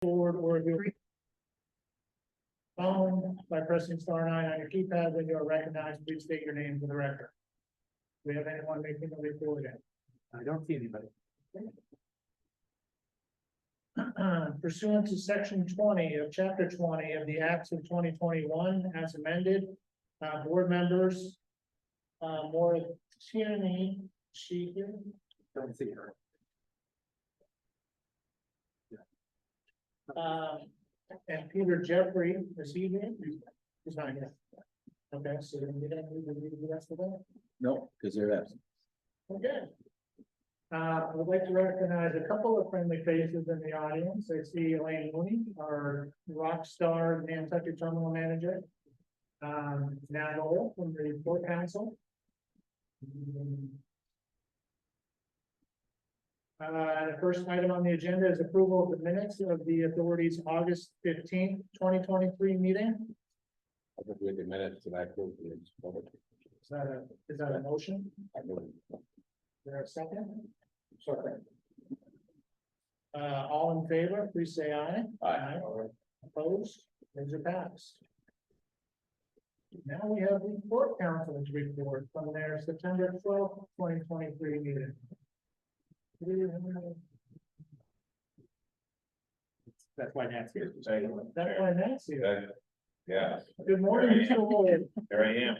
forward or your phone by pressing *9 on your keypad. When you are recognized, please state your name for the record. Do we have anyone making a report in? I don't see anybody. Pursuant to section 20 of chapter 20 of the Acts of 2021 as amended, board members, Maura Tierney, she here? Don't see her. And Peter Jeffrey, is he here? He's not here. Okay, so we don't need to read the rest of that? No, because they're absent. Okay. I would like to recognize a couple of friendly faces in the audience. I see Elaine Mooney, our rock star Nantucket Terminal Manager. Nat Lowell from the Port Council. The first item on the agenda is approval of the minutes of the authority's August 15th, 2023 meeting. I think we had the minutes and I approved it. Is that a motion? I moved. Is there a second? Second. All in favor, please say aye. Aye. Opposed? Those are passed. Now we have the Port Council's report from their September 12th, 2023 meeting. That's why Nat's here. That's why Nancy. Yeah, Good morning, Mr. Lloyd. here I am.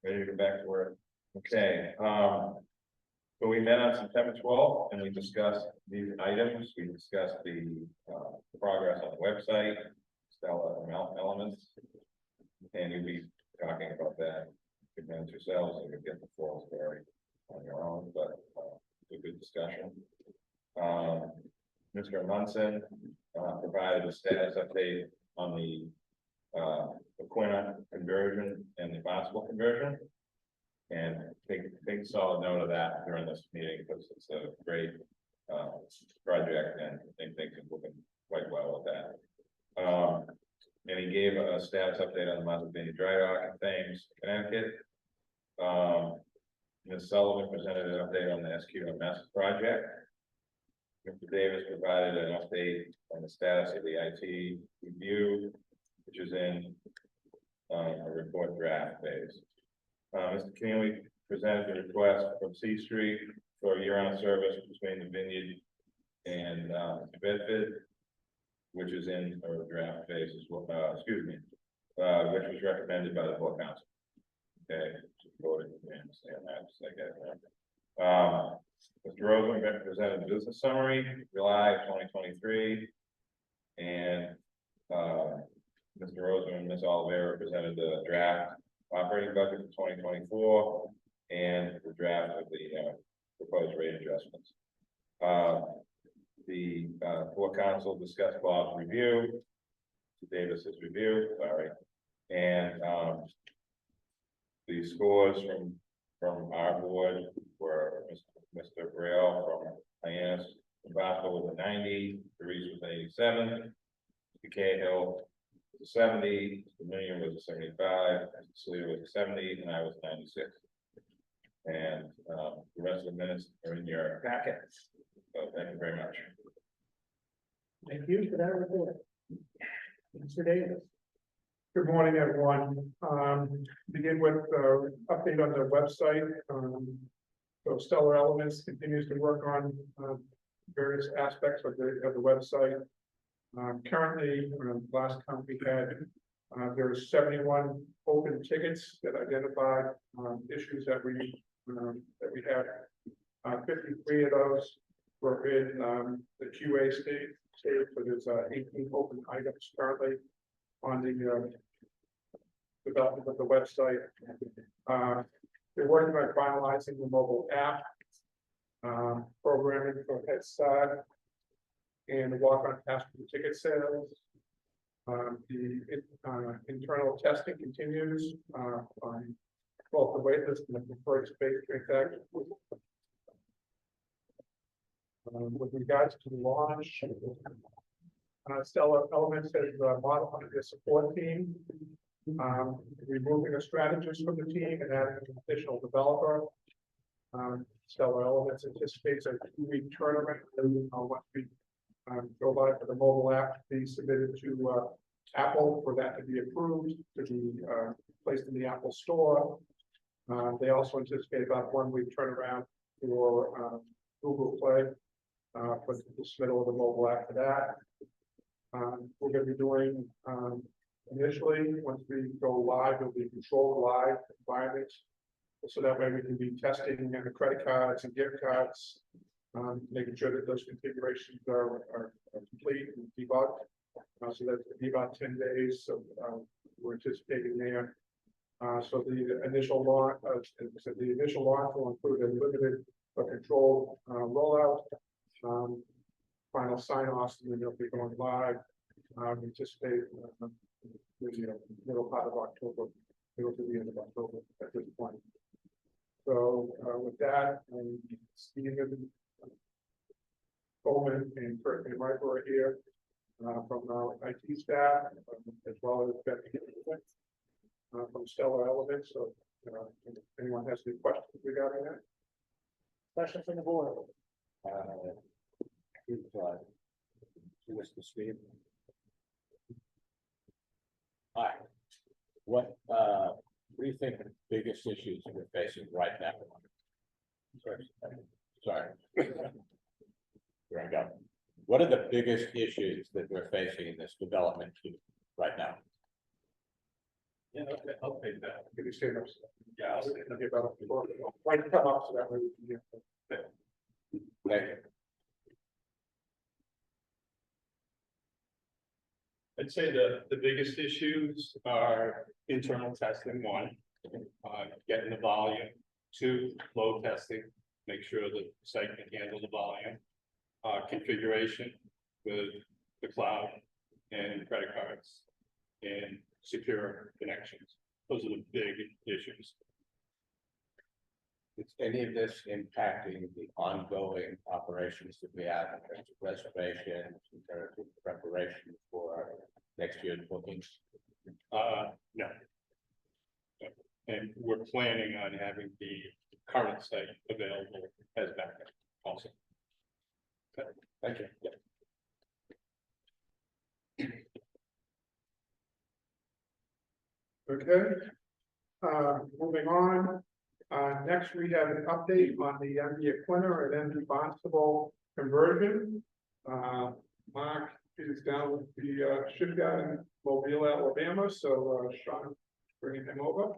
Ready to go back to work. Okay, so we met on September 12th and we discussed these items. We discussed the progress on the website, Stellar Elements. And you'll be talking about that. You can manage yourselves and you get the full story on your own, but it's a good discussion. Mr. Munson provided a status update on the Quina conversion and the Barnstable conversion. And take solid note of that during this meeting because it's a great project and I think things are moving quite well with that. And he gave a status update on the Pennsylvania Dry Dock and Thames, Connecticut. Ms. Sullivan presented an update on the SQMS project. Mr. Davis provided an update on the status of the IT review, which is in a report draft phase. Mr. Keeley presented the request from C Street for year-round service between the Vineyard and Bedford, which is in a draft phase as well, which was recommended by the Port Council. Okay, voted unanimously on that, just like that. Mr. Rosen presented the business summary, July 2023, and Mr. Rosen and Ms. Oliveira presented the draft operating budget for 2024 and the draft of the proposed rate adjustments. The Port Council discussed Bob's review, Davis's review, sorry, and the scores from our board were Mr. Braille from Hyannis, Vasco was a 90, Therese was an 87, Mr. Cahill was a 70, Mr. Million was a 75, Mr. Slater was a 70, and I was 96. And the rest of the minutes are in your packet. So thank you very much. Thank you for that report. Mr. Davis. Good morning, everyone. Begin with update on the website. So Stellar Elements continues to work on various aspects of the website. Currently, last count we had, there's 71 open tickets that identified issues that we had. 53 of those were in the QA stage, so there's 18 open items currently on the development of the website. They're working on finalizing the mobile app, programming for Head Start, and the walk-on passenger ticket sales. The internal testing continues on both the waitlist and the preferred space transaction. With regards to the launch, Stellar Elements has modified their support team, removing a strategist from the team and adding an additional developer. Stellar Elements anticipates a 2-week turnaround once we go live for the mobile app to be submitted to, Apple for that to be approved, to be, placed in the Apple Store. They also anticipate about 1 week turnaround for, Google Play, for the submittal of the mobile app for that. We're gonna be doing, initially, once we go live, it'll be controlled live environments. So that way we can be testing the credit cards and gift cards, making sure that those configurations are complete and debugged. So that's gonna be about 10 days, so we're anticipating there. So the initial launch, the initial launch will include a limited but controlled rollout. Final sign-offs, and then they'll be going live. We anticipate the middle part of October, middle to the end of October at this point. So with that, Stephen Coleman and Kurt and Mike are here from our IT staff, as well as Becky from Stellar Elements. So if anyone has any questions regarding that. Questions from the board? Mr. Steve. Hi. What do you think the biggest issues we're facing right now? Sorry. Here I go. What are the biggest issues that we're facing in this development team right now? Yeah, okay, I'll take that. Can you stand up? Yeah, I'll say that. Okay, about right, come up so that way we can hear. Thank you. I'd say the biggest issues are internal testing, one, getting the volume, two, load testing, make sure that the site can handle the volume. Configuration with the cloud and credit cards and secure connections. Those are the big issues. Is any of this impacting the ongoing operations that we have in terms of reservations, in terms of preparation for next year's bookings? No. And we're planning on having the current site available as backup also. Thank you. Yeah. Okay. Moving on. Next, we have an update on the MD Quinter and MD Barnstable conversion. Mark is down with the shipyard in Mobile, Alabama, so Sean, bringing him over.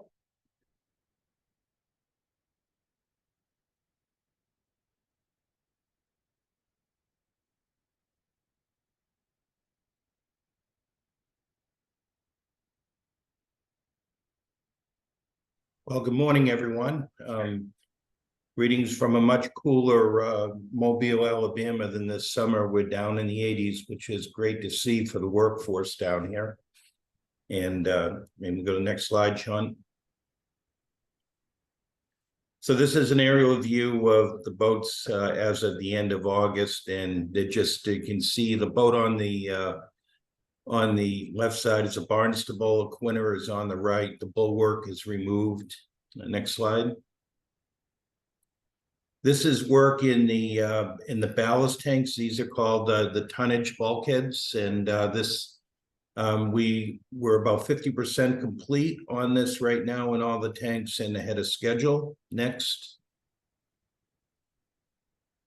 Well, good morning, everyone. Greetings from a much cooler Mobile, Alabama than this summer. We're down in the 80s, which is great to see for the workforce down here. And maybe go to the next slide, Sean. So this is an aerial view of the boats as of the end of August, and they just, you can see the boat on the left side is a Barnstable, a Quinter is on the right, the bulwark is removed. Next slide. This is work in the ballast tanks. These are called the tonnage bulkheads, and we were about 50% complete on this right now in all the tanks and ahead of schedule. Next.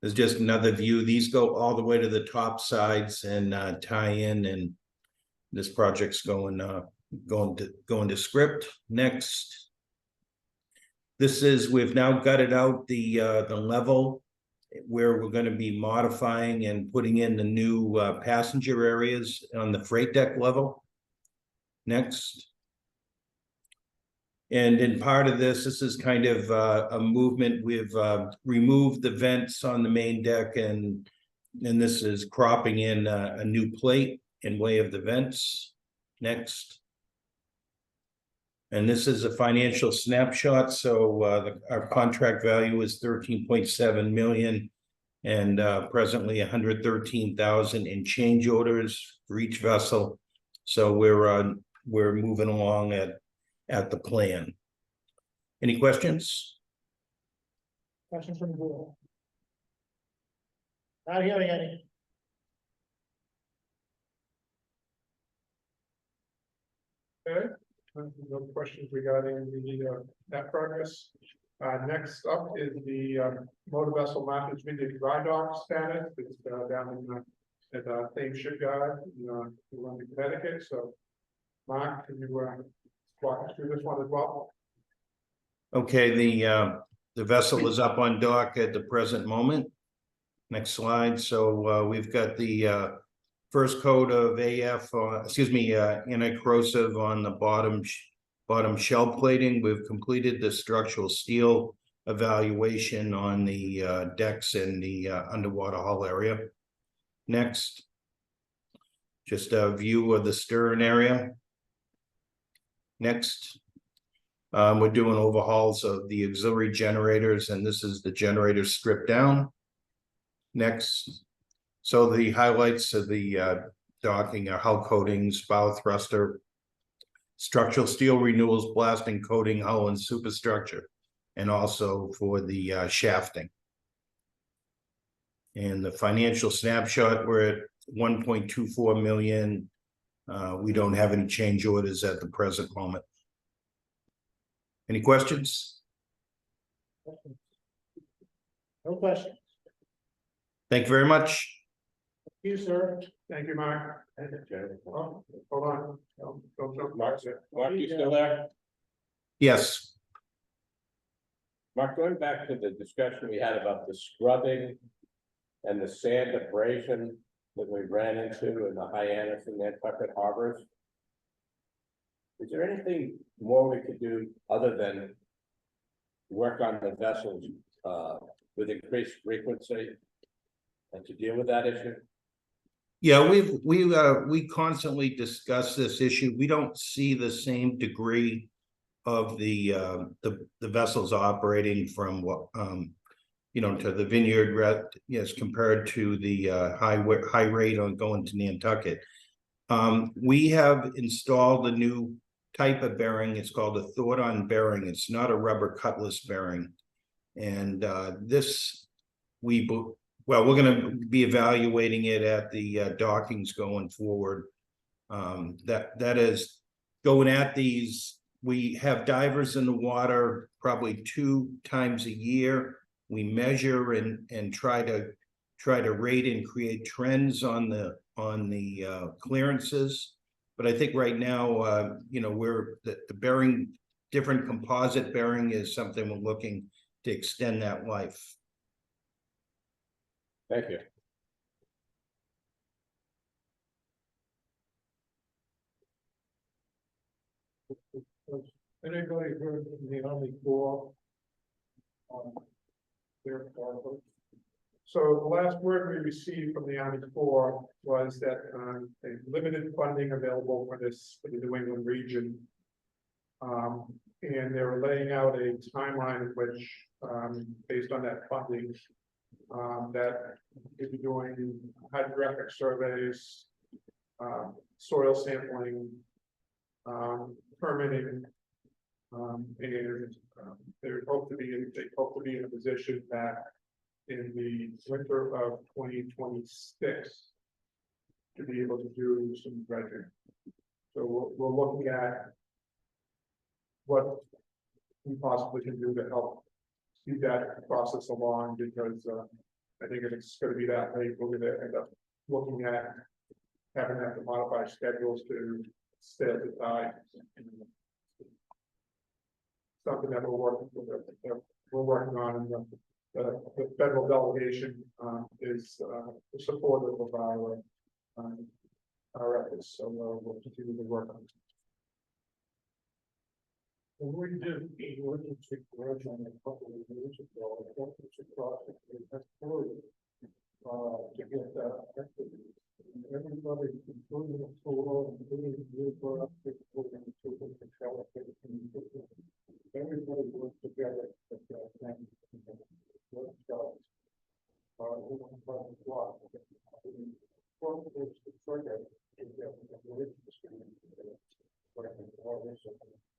There's just another view. These go all the way to the top sides and tie in, and this project's going to script. Next. This is, we've now gutted out the level where we're going to be modifying and putting in the new passenger areas on the freight deck level. Next. And in part of this is kind of a movement. We've removed the vents on the main deck, and this is cropping in a new plate in way of the vents. Next. And this is a financial snapshot. So our contract value is 13.7 million, and presently 113,000 in change orders for each vessel. So we're moving along at the plan. Any questions? Questions from the board? Not hearing any. Okay, no questions regarding that progress. Next up is the motor vessel management in dry dock status. It's down in at same shipyard in London, Connecticut. So, Mark, can you walk us through this one as well? Okay, the vessel is up on dock at the present moment. Next slide. So we've got the first coat of anti-corrosive on the bottom shell plating. We've completed the structural steel evaluation on the decks in the underwater hull area. Next, just a view of the stern area. Next, we're doing overhauls of the auxiliary generators, and this is the generator stripped down. Next, so the highlights of the docking are hull coatings, bow thruster, structural steel renewals, blasting, coating, hull and superstructure, and also for the shafting. And the financial snapshot, we're at 1.24 million. We don't have any change orders at the present moment. Any questions? No questions. Thank you very much. Thank you, sir. Thank you, Mark. Oh, hold on. Don't jump. Mark, you still there? Yes. Mark, going back to the discussion we had about the scrubbing and the sand abrasion that we ran into in the Hyannis and Nantucket harbors. Is there anything more we could do other than work on the vessels with increased frequency and to deal with that issue? Yeah, we constantly discuss this issue. We don't see the same degree of the vessels operating from what to the Vineyard as compared to the high rate on going to Nantucket. We have installed a new type of bearing. It's called a Thordon bearing. It's not a rubber cutlass bearing, and we're going to be evaluating it at the dockings going forward. That is going at these. We have divers in the water probably 2 times a year. We measure and try to rate and create trends on the clearances. But I think right now, we're the bearing, different composite bearing is something we're looking to extend that life. Thank you. Anybody heard from the Army Corps? So the last word we received from the Army Corps was that a limited funding available for the New England region. And they were laying out a timeline in which, based on that funding, that we'd be doing hydrographic surveys, soil sampling, permitting, and they hope to be in a position that in the winter of 2026 to be able to do some dredging. So we're looking at what we possibly can do to help speed that process along, because I think if it's going to be that late, we're going to end up looking at having to modify schedules to stay at the time. Something that we're working on, and the federal delegation is supportive of our efforts, so we'll continue to work on it. We did emergency correction a couple of years ago. I think it's across to get that. Everybody, including the school, including the for everybody works together.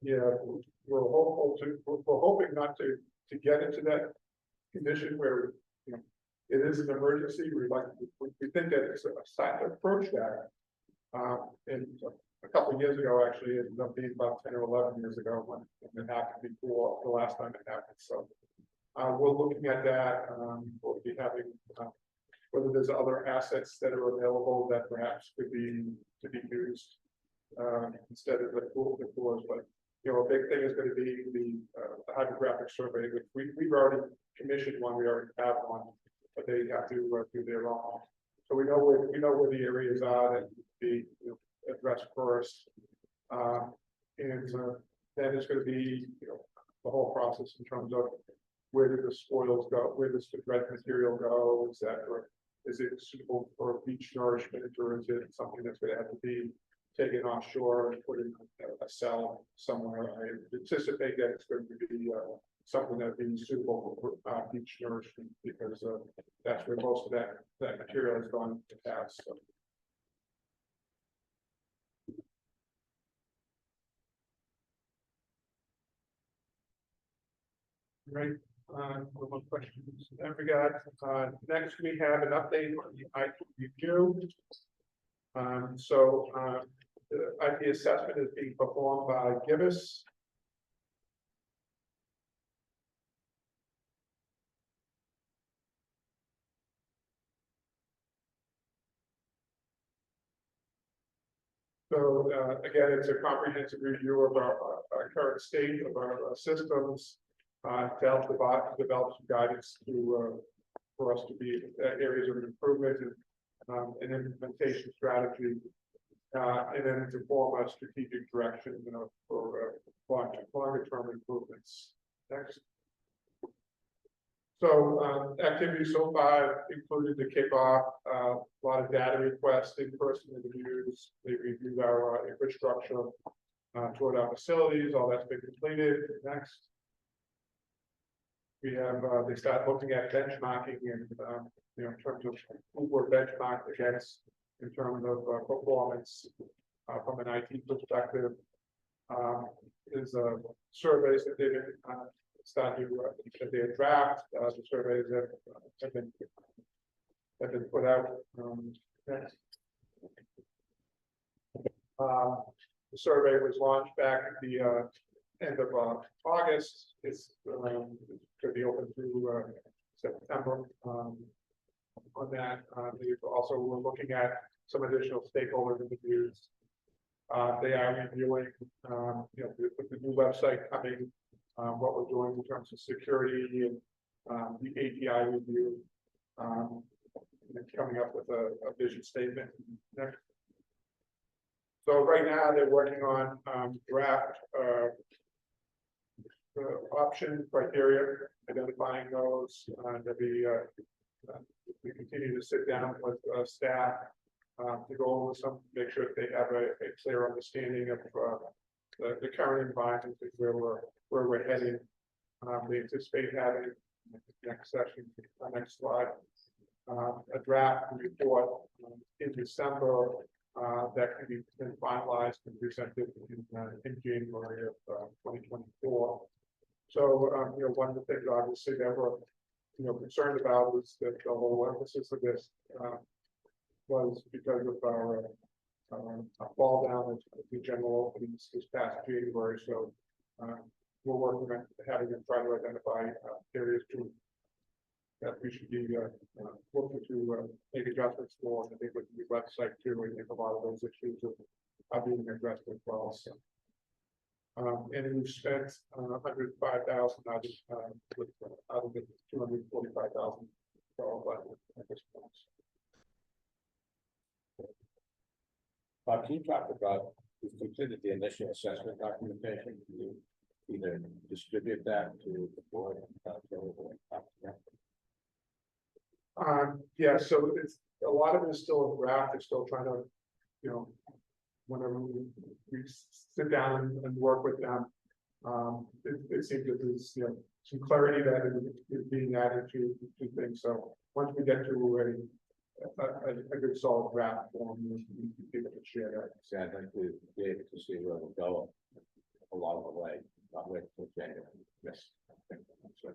Yeah, we're hoping not to get into that condition where, it is an emergency. We think that it's a site to approach that. And a couple of years ago, actually, it ended up being about 10 or 11 years ago when it happened before, the last time it happened, so. We're looking at that, we'll be having, whether there's other assets that are available that perhaps could be used. Instead of the floors, but, you know, a big thing is gonna be the hydrographic survey, which we've already commissioned one, we already have one, but they have to do their own. So we know where the areas are that need to be, you know, addressed first. And then it's gonna be, you know, the whole process in terms of where do the spoils go, where does the red material go, et cetera. Is it suitable for beach nourishment, or is it something that's gonna have to be taken offshore and put in a cell somewhere? I anticipate that it's going to be something that would be suitable for beach nourishment, because that's where most of that material has gone to pass. So. Right, no more questions in that regard. Next, we have an update on the IT review. The IP assessment is being performed by Gibbous. So again, it's a comprehensive review of our current state of our systems, to help develop some guidance to for us to be areas of improvement and implementation strategy, and then to form a strategic direction, you know, for longer term improvements. Next. So activities so far included the kickoff, a lot of data requests, in-person interviews. They reviewed our infrastructure, toward our facilities. All that's been completed. Next. We have they start looking at benchmarking and you know, in terms of who we're benchmarked against in terms of performance from an IT perspective. Is surveys that they've started to their draft. The surveys that have been put out. Next. The survey was launched back at the end of August. It's going to be open through September. On that, we've also we're looking at some additional stakeholder interviews. They are reviewing, you know, with the new website coming, what we're doing in terms of security and the API review, and coming up with a vision statement. Next. So right now they're working on draft option criteria, identifying those. We continue to sit down with staff to go over some, make sure that they have a clear understanding of the current environment, where we're heading. We anticipate having next session, next slide, a draft report in December that can be finalized and presented in January of 2024. So, you know, one of the things obviously that we're, you know, concerned about is that the whole emphasis of this was because of our fall down of the general openings this past January. So we're working on having them try to identify areas that we should be looking to make adjustments for. I think with the website too, I think a lot of those issues are being addressed as well. So. And we've spent $105,000 out of the $245,000 budget at this point. Bob, can you talk about, we've completed the initial assessment documentation, can you either distribute that to the board? Yeah, so it's a lot of it is still a draft. They're still trying to, you know, whenever we sit down and work with them, it seems that there's, you know, some clarity that is being added to things. So once we get to a good solid draft form, we can be able to share that. See, I'd like to be able to see where we'll go along the way, not wait until January. Yes. Thank you.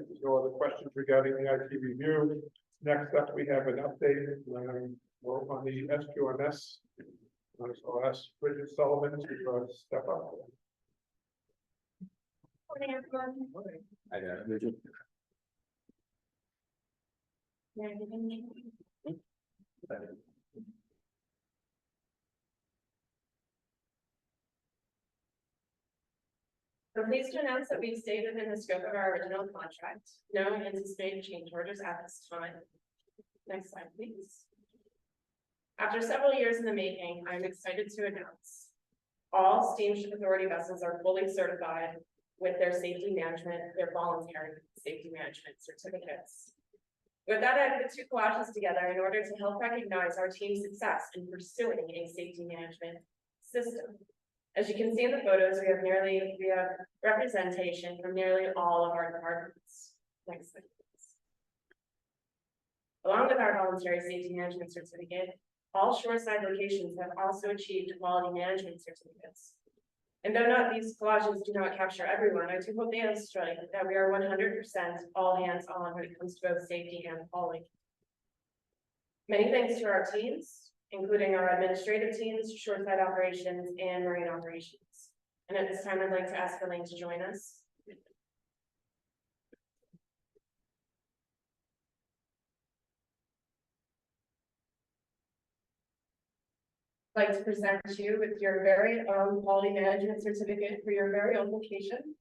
there's no other questions regarding the IT review. Next up, we have an update, on the SQMS. So I'll ask Bridget Sullivan to step up. Morning, everyone. I know. Yeah, you can hear me. I'm pleased to announce that we've stayed within the scope of our original contract. No anticipated change orders at this time. Next slide, please. After several years in the making, I'm excited to announce all steamship authority vessels are fully certified with their safety management, their voluntary safety management certificates. With that, I put two collages together in order to help recognize our team's success in pursuing a safety management system. As you can see in the photos, we have representation from nearly all of our departments. Next slide, please. Along with our voluntary safety management certificate, all shoreside locations have also achieved quality management certificates. And though these collages do not capture everyone, I do hope they illustrate that we are 100% all hands on when it comes to both safety and quality. Many thanks to our teams, including our administrative teams, shoreside operations, and marine operations. And at this time, I'd like to ask Elaine to join us. I'd like to present you with your very own quality management certificate for your very own location.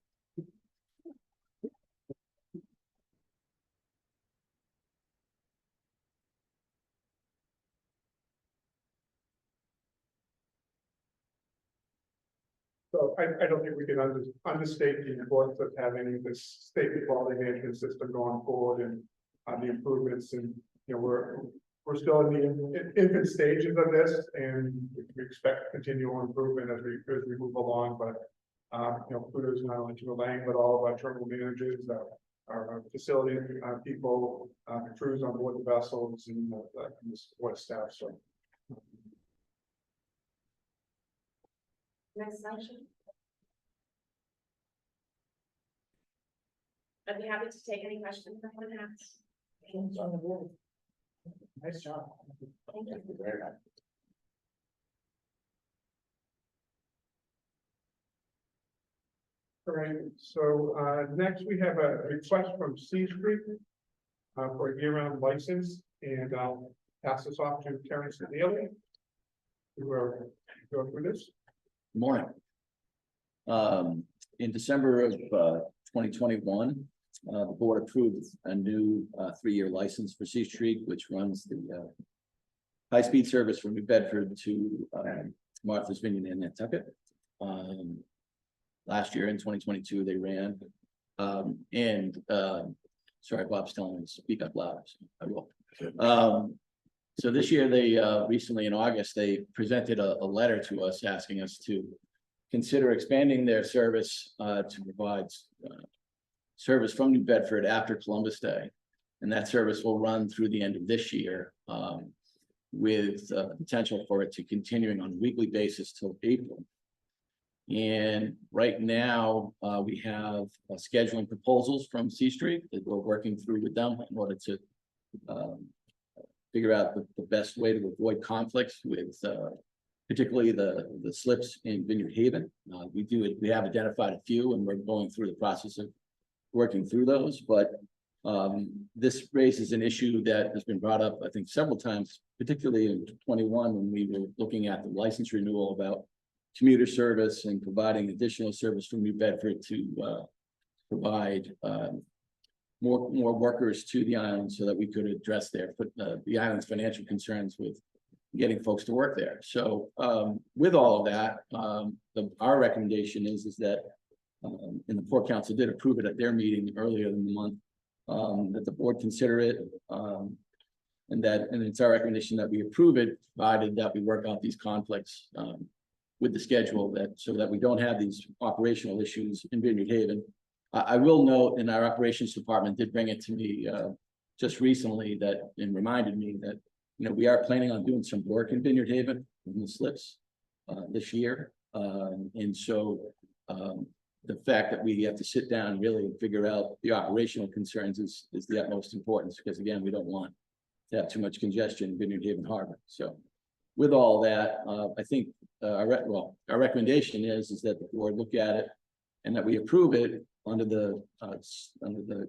So I don't think we can understate the importance of having this state quality management system going forward and the improvements. And, you know, we're still in the infant stages of this, and we expect continual improvement as we move along. But you know, kudos not only to Elaine, but all of our terminal managers, our facility people, crews on board the vessels, and the support staff. So. Next section. I'd be happy to take any questions that anyone has. Questions on the board? Nice job. Thank you. Thank you very much. All right, so next we have a request from C Street for a year-round license, and I'll pass this off to Terrence Neely to go through this. Morning. In December of 2021, the board approved a new 3-year license for C Street, which runs the high-speed service from New Bedford to Martha's Vineyard and Nantucket. Last year in 2022, they ran, sorry, Bob's telling me to speak up loud, so I will. So this year, they recently in August, they presented a letter to us asking us to consider expanding their service to provide service from New Bedford after Columbus Day. And that service will run through the end of this year with potential for it to continuing on a weekly basis till April. And right now, we have scheduling proposals from C Street that we're working through with them in order to figure out the best way to avoid conflicts with particularly the slips in Vineyard Haven. We have identified a few, and we're going through the process of working through those, but this raises an issue that has been brought up, I think, several times, particularly in 21, when we were looking at the license renewal about commuter service and providing additional service from New Bedford to provide more workers to the island so that we could address the island's financial concerns with getting folks to work there. So with all of that, our recommendation is that, and the Port Council did approve it at their meeting earlier in the month, that the board consider it, and it's our recommendation that we approve it, provided that we work out these conflicts with the schedule, so that we don't have these operational issues in Vineyard Haven. I will note, and our operations department did bring it to me just recently and reminded me that, you know, we are planning on doing some work in Vineyard Haven in the slips this year. And so the fact that we have to sit down really and figure out the operational concerns is the utmost importance, because again, we don't want to have too much congestion in Vineyard Haven Harbor. So with all that, I think, our recommendation is that the board look at it and that we approve it under the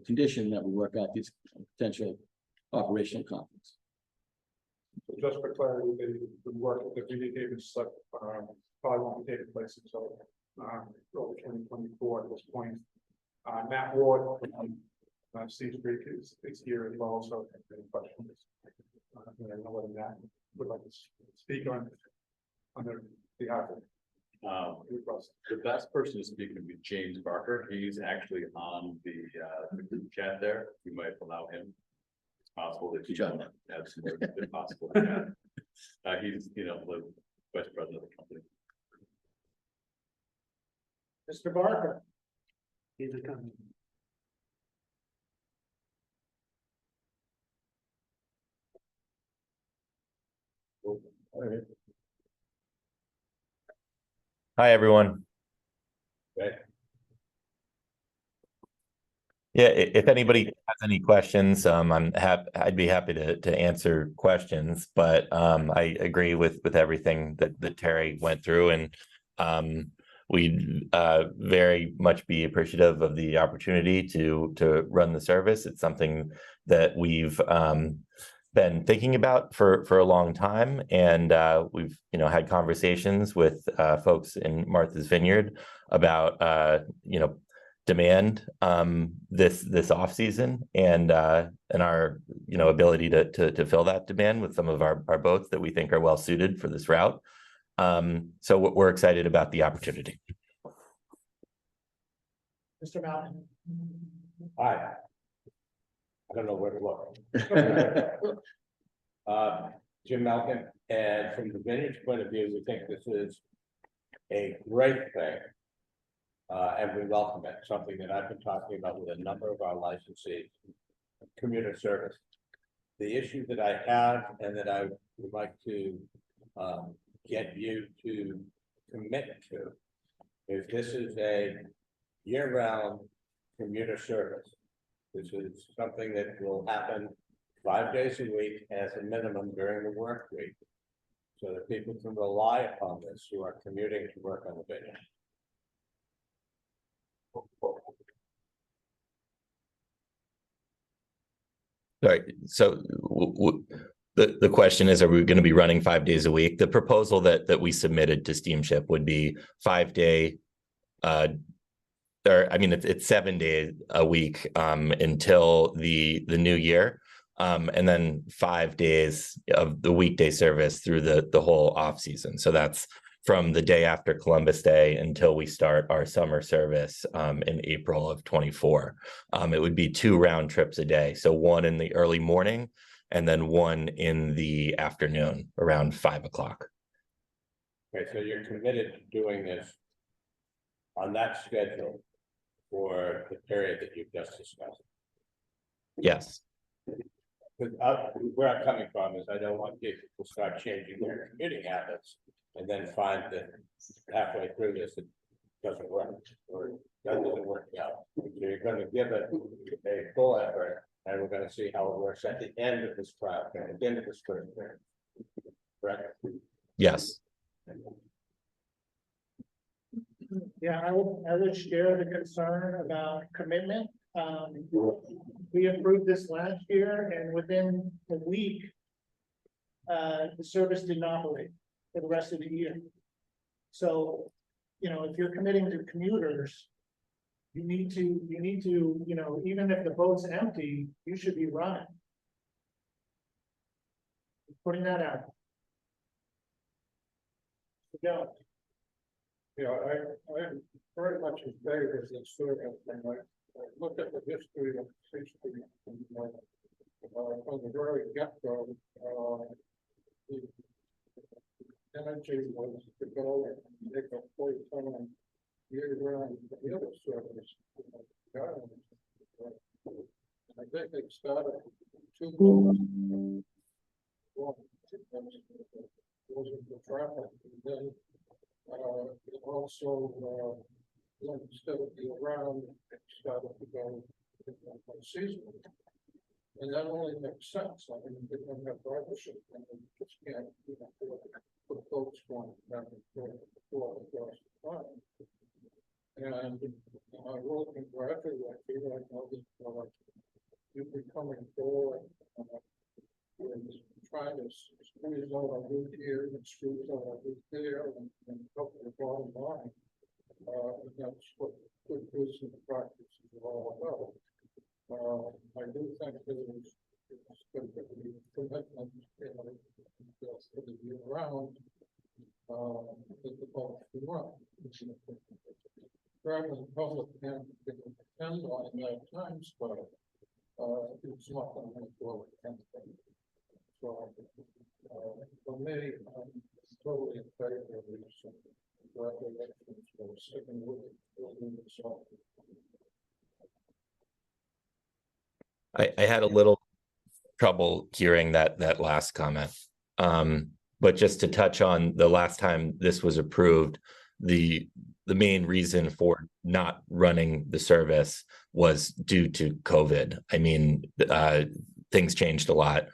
condition that we work out these potential operational conflicts. So just for clarity, the work that we did is probably won't take place until early 2024 at this point. Matt Ward from Steve Creek is here as well, so if any questions. I don't know whether Matt would like to speak on their behalf of request. The best person to speak would be James Barker. He's actually on the group chat there. You might allow him. It's possible that you John. don't. Absolutely impossible. Yeah. He's, the vice president of the company. Mr. Barker. He's a company. Hi, everyone. Right. Yeah, if anybody has any questions, I'd be happy to answer questions, but I agree with everything that Terry went through, and we'd very much be appreciative of the opportunity to run the service. It's something that we've been thinking about for a long time, and we've had conversations with folks in Martha's Vineyard about demand this off season, and our ability to fill that demand with some of our boats that we think are well suited for this route. So we're excited about the opportunity. Mr. Mountain. Hi. I don't know where to look. Jim Malkin, and from the vineyard's point of view, we think this is a great thing. And we welcome it, something that I've been talking about with a number of our licensees, commuter service. The issue that I have and that I would like to get you to commit to is this is a year-round commuter service. This is something that will happen 5 days a week as a minimum during the work week, so that people can rely upon this who are commuting to work on the vineyard. Right. So the question is, are we going to be running 5 days a week? The proposal that we submitted to Steamship would be 5 day, it's 7 days a week until the new year, and then 5 days of the weekday service through the whole off season. So that's from the day after Columbus Day until we start our summer service in April of 24. It would be 2 round trips a day. So one in the early morning and then one in the afternoon around 5 o'clock. Okay, so you're committed to doing this on that schedule for the period that you've just discussed. Yes. Because where I'm coming from is I don't want people to start changing their commuting habits and then find that halfway through this, it doesn't work or doesn't work out. So you're going to give it a full effort, and we're going to see how it works at the end of this trial, at the end of this current period. Correct? Yes. Yeah, I would share the concern about commitment. We approved this last year, and within a week, the service didn't operate for the rest of the year. So, if you're committing to commuters, you need to, even if the boat's empty, you should be running. Putting that out. Yeah. Yeah, I am very much in favor of this service, and I look at the history of safety. From the very get-go, the energy was to go and make a full-time year-round the other service. I think they started 2 boats. One, wasn't the traffic, and then it also instead of be around, it started to go seasonal. And that only makes sense, I mean, they don't have ridership, and they just can't, you know, put boats going back and forth across the line. And I work in Bradford, I feel like all this, you becoming bored, and trying to squeeze all our root here and squeeze all our root there and help the bottom line. And that's what good business practice is all about. I do think that it's going to be commitment, you know, that's going to be around, that the public can run. Rather than public can depend on that times, but, it's not going to make forward anything. So, for me, I'm totally in favor of these regulations for sticking with it, so. I had a little trouble hearing that last comment. But just to touch on the last time this was approved, the main reason for not running the service was due to COVID. I mean, things changed a lot.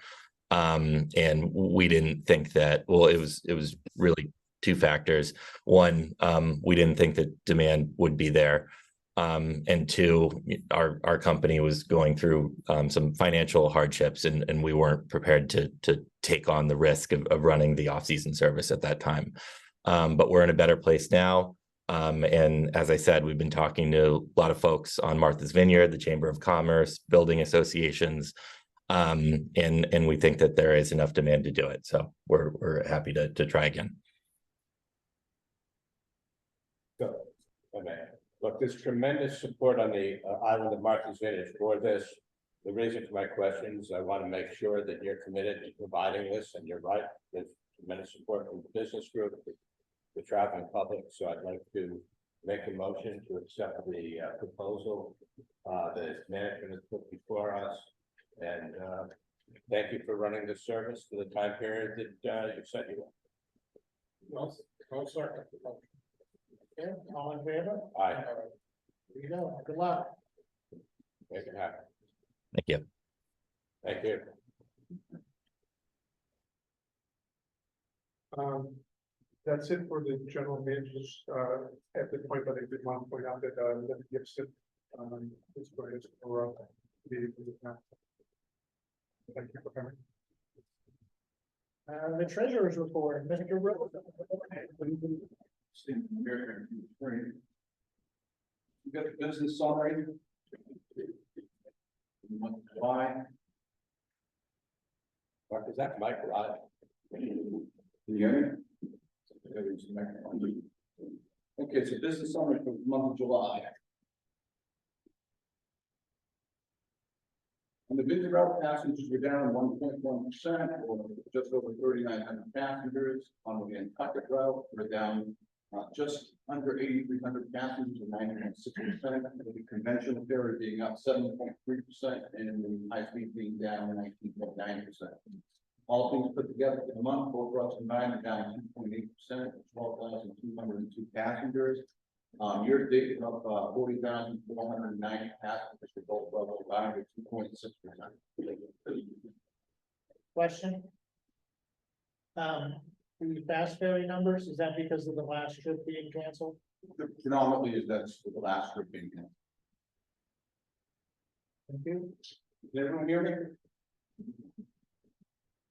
And we didn't think that, well, it was really two factors. One, we didn't think that demand would be there. And two, our company was going through some financial hardships, and we weren't prepared to take on the risk of running the off-season service at that time. But we're in a better place now. And as I said, we've been talking to a lot of folks on Martha's Vineyard, the Chamber of Commerce, building associations, and we think that there is enough demand to do it. So we're happy to try again. Good. Okay. Look, there's tremendous support on the island of Martha's Vineyard for this. The reason for my questions, I want to make sure that you're committed to providing this, and you're right. There's tremendous support from the business group, the traveling public. So I'd like to make a motion to accept the proposal that management has put before us. And thank you for running the service for the time period that you said you were. No, sir. Okay, all in favor? Aye. There you go, good luck. Make it happen. Thank you. Thank you. That's it for the general managers, at the point, but I did want to point out that, Linda Gibson, is going to, meeting with the council. Thank you for coming. The treasurer's report, Mr. Rose. You got the business summary. Why? Mark, is that Mike live? Can you hear me? Okay, so business summary for the month of July. And the Vineyard route passengers were down 1.1%, or just over 3,900 passengers. On the Nantucket route, we're down just under 8,300 passengers, or 9.6%. The conventional ferry being up 7.3%, and the high speed being down 19.9%. All things put together for the month, both routes combined are down 2.8%, 12,202 passengers. Year to date, we're up 40,490 passengers for both routes combined, at 2.6%. Question? The fast ferry numbers, is that because of the last trip being canceled? Predominantly is that's the last trip being canceled. Thank you. Did everyone hear me?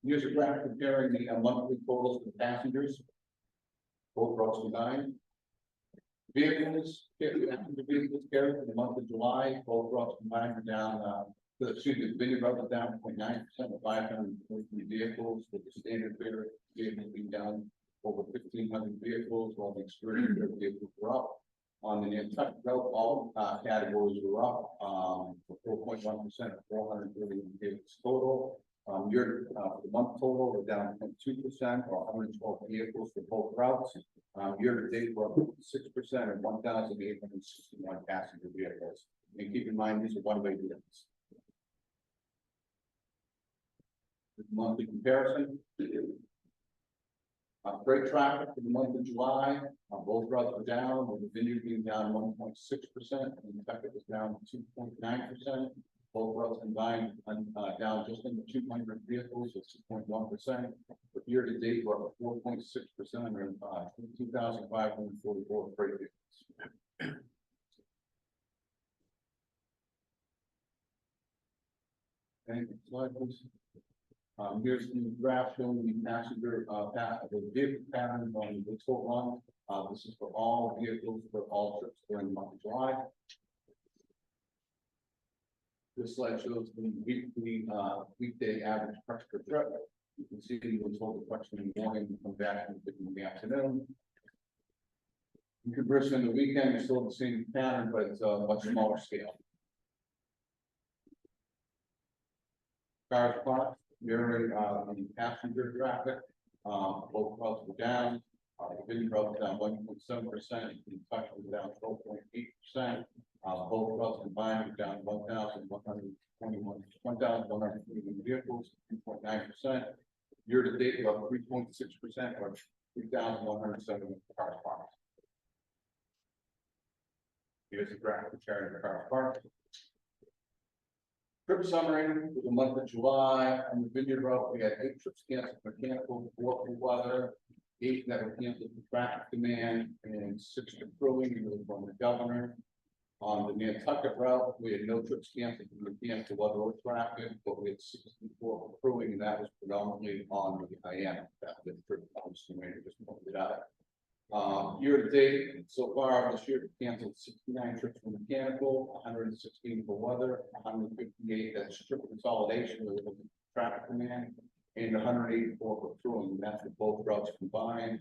Here's a graph comparing the monthly totals for passengers. Both routes combined. Vehicles, passenger vehicles carried for the month of July, both routes combined are down, the Vineyard route was down 0.9%, of 543 vehicles, with the standard fare vehicles being down over 1,500 vehicles, while the extreme fare vehicles were up. On the Nantucket route, all categories were up, 4.1%, of 430 vehicles total. For the month total, we're down 0.2%, or 112 vehicles for both routes. Year to date, we're up 6%, or 1,861 passenger vehicles. And keep in mind, these are one-way vehicles. The monthly comparison. Freight traffic for the month of July, both routes were down, with the Vineyard being down 1.6%, and Kentucky was down 2.9%. Both routes combined, down just under 200 vehicles, or 2.1%. But year to date, we're up 4.6%, or 2,544 freight vehicles. Thank you, slide please. Here's the graph showing the passenger, the vehicle patterns on the total run. This is for all vehicles for all trips during the month of July. This slide shows the weekly, weekday average trucks per trip. You can see the total trucks in the morning, come back in the afternoon. In comparison to the weekend, you still have the same pattern, but it's a much smaller scale. Cars parked during the passenger traffic, both routes were down. The Vineyard route was down 1.7%, Kentucky was down 12.8%. Both routes combined were down 1,121 vehicles, 2.9%. Year to date, we're up 3.6%, or 3,170 cars parked. Here's the graphic showing the cars parked. Trip summary for the month of July on the Vineyard route, we had 8 trips canceled for mechanical, 4 for weather, 8 that were canceled for traffic demand, and 6 for crewing from the governor. On the Nantucket route, we had no trips canceled for mechanical, weather, or traffic, but we had 64 for crewing, and that was predominantly on the Hyannis. That was the trip I was just pointed out. Year to date, so far this year, we canceled 69 trips for mechanical, 116 for weather, 158 that's trip consolidation with traffic demand, and 184 for crewing, and that's with both routes combined.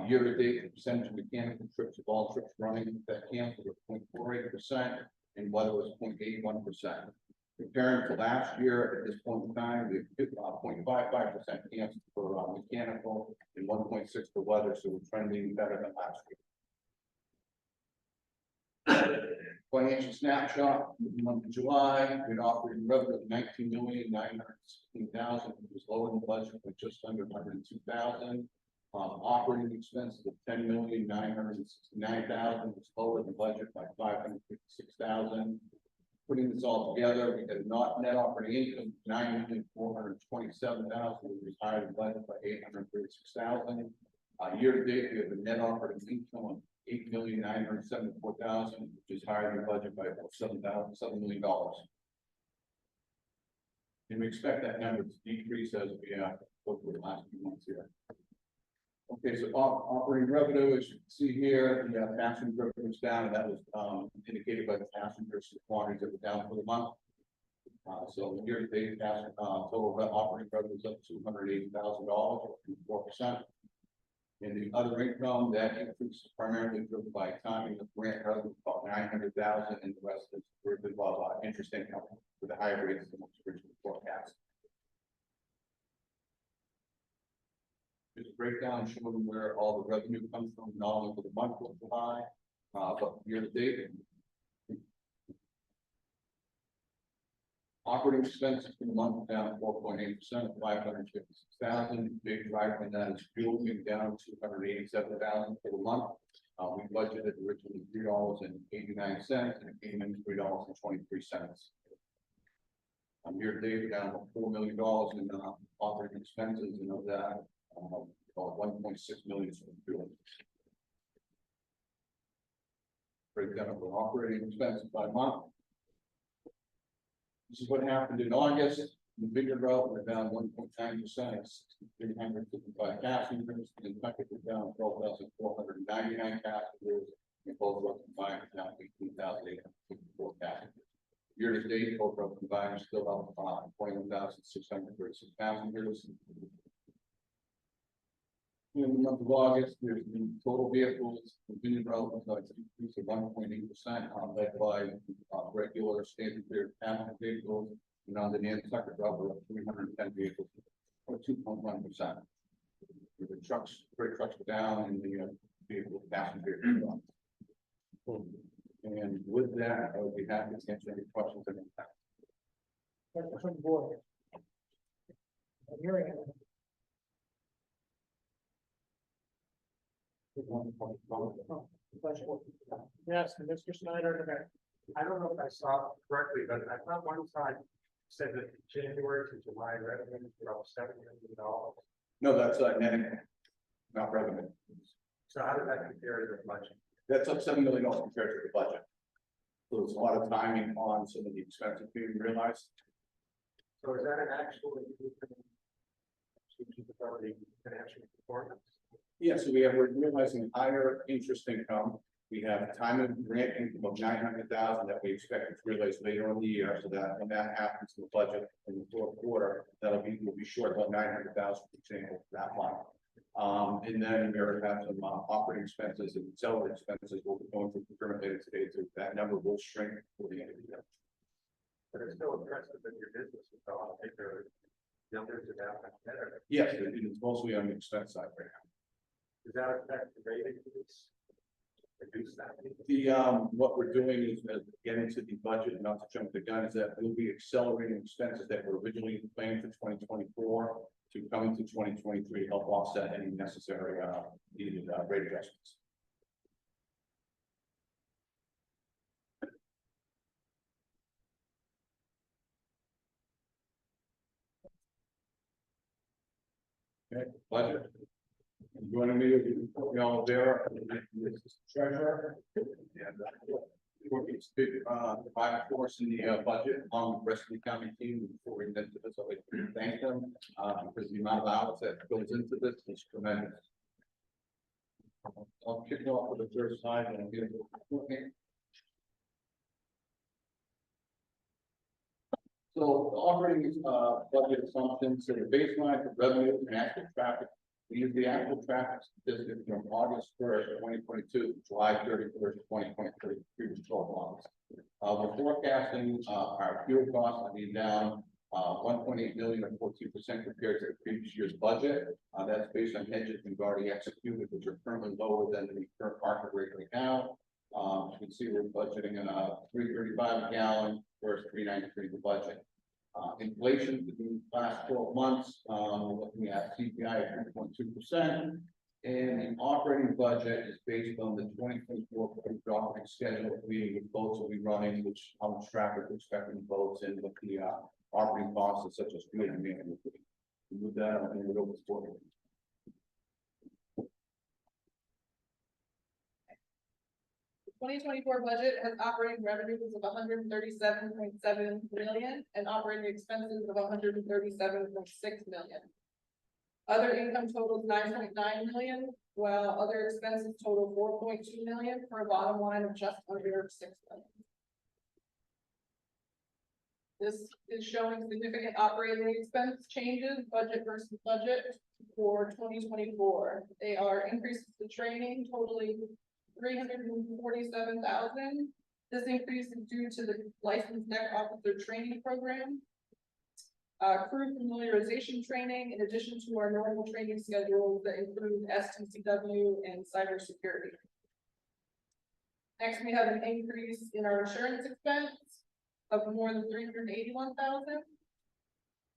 Year to date, the percentage of mechanical trips of all trips running that canceled was 0.48%, and weather was 0.81%. Comparing to last year, at this point in time, we have 0.55% canceled for mechanical and 1.6 for weather, so we're trending better than last year. Financial snapshot, in the month of July, we had operating revenue of 19,916,000, which was lower than budget, but just under 102,000. Operating expenses of 10,969,000, was lower than budget by 556,000. Putting this all together, we had a net operating income of 9,427,000, which was higher than budget by 836,000. Year to date, we have a net operating income of 8,974,000, which is higher than budget by about $7 million. And we expect that number to decrease as we go through the last few months here. Okay, so operating revenue, as you can see here, the passenger revenue was down, and that was indicated by the passengers and quantities that were down for the month. So year to date, total operating revenue is up $280,000, or 4%. And the other income, that increase is primarily driven by timing of grant revenue, about $900,000, and the rest is driven by interest income with the higher rates than what's originally forecast. There's a breakdown showing where all the revenue comes from, not only for the month of July, but year to date. Operating expenses for the month down 4.8%, 556,000. Big driver in that is fuel being down 287,000 for the month. We budgeted originally $3.89, and it came in $3.23. Year to date, we're down about $4 million in operating expenses, and of that, about 1.6 million for fuel. Breakdown of the operating expenses by month. This is what happened in August. The Vineyard route, we're down 1.9%, 6,355 passengers. In Kentucky, we're down 12,499 passengers. And both routes combined are down 18,854 passengers. Year to date, both routes combined are still up 21,636 passengers. In the month of August, there's the total vehicles, the Vineyard route was an increase of 1.8%, led by regular standard passenger vehicles. And on the Nantucket route, we're up 310 vehicles, or 2.1%. The trucks, freight trucks were down, and the vehicle passenger vehicles. And with that, I would be happy to answer any questions that you have. Questions from the board? Hearing it. Yes, and Mr. Snyder, okay. I don't know if I saw correctly, but I thought one side said that January to July revenue is about $7 million. No, that's net income, not revenue. So how did that compare to the budget? That's up $7 million compared to the budget. So there's a lot of timing on some of the expenses being realized. So is that an actual improvement in the financial performance? Yeah, so we're realizing higher interest income. We have time of grant income of $900,000 that we expect to realize later in the year, so that when that happens in the budget in the fourth quarter, we'll be short about $900,000, for example, for that line. And then we're gonna have some operating expenses and salary expenses. We'll be going through procurement later today, so that number will shrink for the end of the year. But it's still impressive that your business is on bigger numbers of that much better. Yes, it's mostly on the expense side right now. Does that affect the rate increase? Reduce that? What we're doing is getting to the budget, not to jump the gun, is that we'll be accelerating expenses that were originally planned for 2024 to come into 2023, help offset any necessary needed rate adjustments. Okay, budget. Joining me with y'all there, this is treasurer. And working to provide force in the budget along with the rest of the county team. Before we get into this, I'd like to thank them because the amount of hours that goes into this is tremendous. I'll kick it off with the first slide and get it. Okay. So the operating budget assumptions, so the baseline for revenue and actual traffic. We use the actual traffic statistic from August 1st, 2022 to July 31st, 2023, previous 12 months. We're forecasting our fuel costs to be down 1.8 million or 14% compared to the previous year's budget. That's based on hedges we've already executed, which are currently lower than the current market rate right now. You can see we're budgeting in $3.35 a gallon versus $3.93 the budget. Inflation for the last 12 months, we're looking at CPI of 3.2%. And the operating budget is based on the 2024 operating schedule, meaning the boats will be running, which how much traffic we're expecting boats and what the operating costs such as fuel and maintenance. With that, I'll hand it over to Courtney. The 2024 budget has operating revenues of 137.7 million and operating expenses of 137.6 million. Other income totals 9.9 million, while other expenses total 4.2 million for a bottom line of just under 6 million. This is showing significant operating expense changes, budget versus budget for 2024. They are increases to training totaling 347,000. This increase is due to the licensed deck officer training program. Crew familiarization training, in addition to our normal training schedules that include STCW and cybersecurity. Next, we have an increase in our insurance expense of more than 381,000.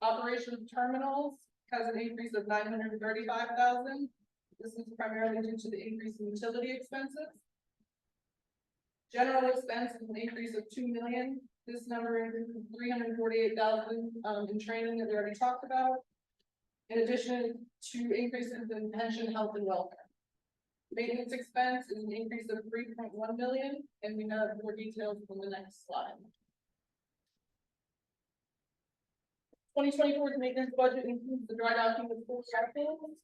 Operation of terminals has an increase of 935,000. This is primarily due to the increase in utility expenses. General expense is an increase of 2 million. This number includes 348,000 in training that we already talked about, in addition to increases in pension, health, and welfare. Maintenance expense is an increase of 3.1 million, and we have more details on the next slide. 2024's maintenance budget includes the dry docking of 4 vessels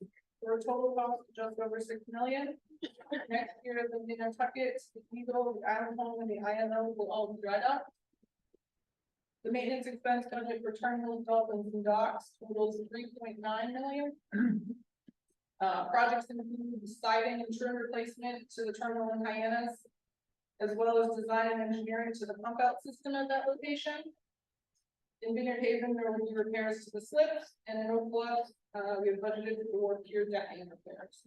for a total cost of just over 6 million. Next year, the Nantucket, the Eagle, the Ironhome, and the INO will all be dry docked. The maintenance expense budget for terminals, dolphins, and docks totals 3.9 million. Projects include siding and trim replacement to the terminal in Hyannis, as well as design and engineering to the pump out system at that location. In Vineyard Haven, there will be repairs to the slips, and in Oak Bluff, we have budgeted for pier decking repairs.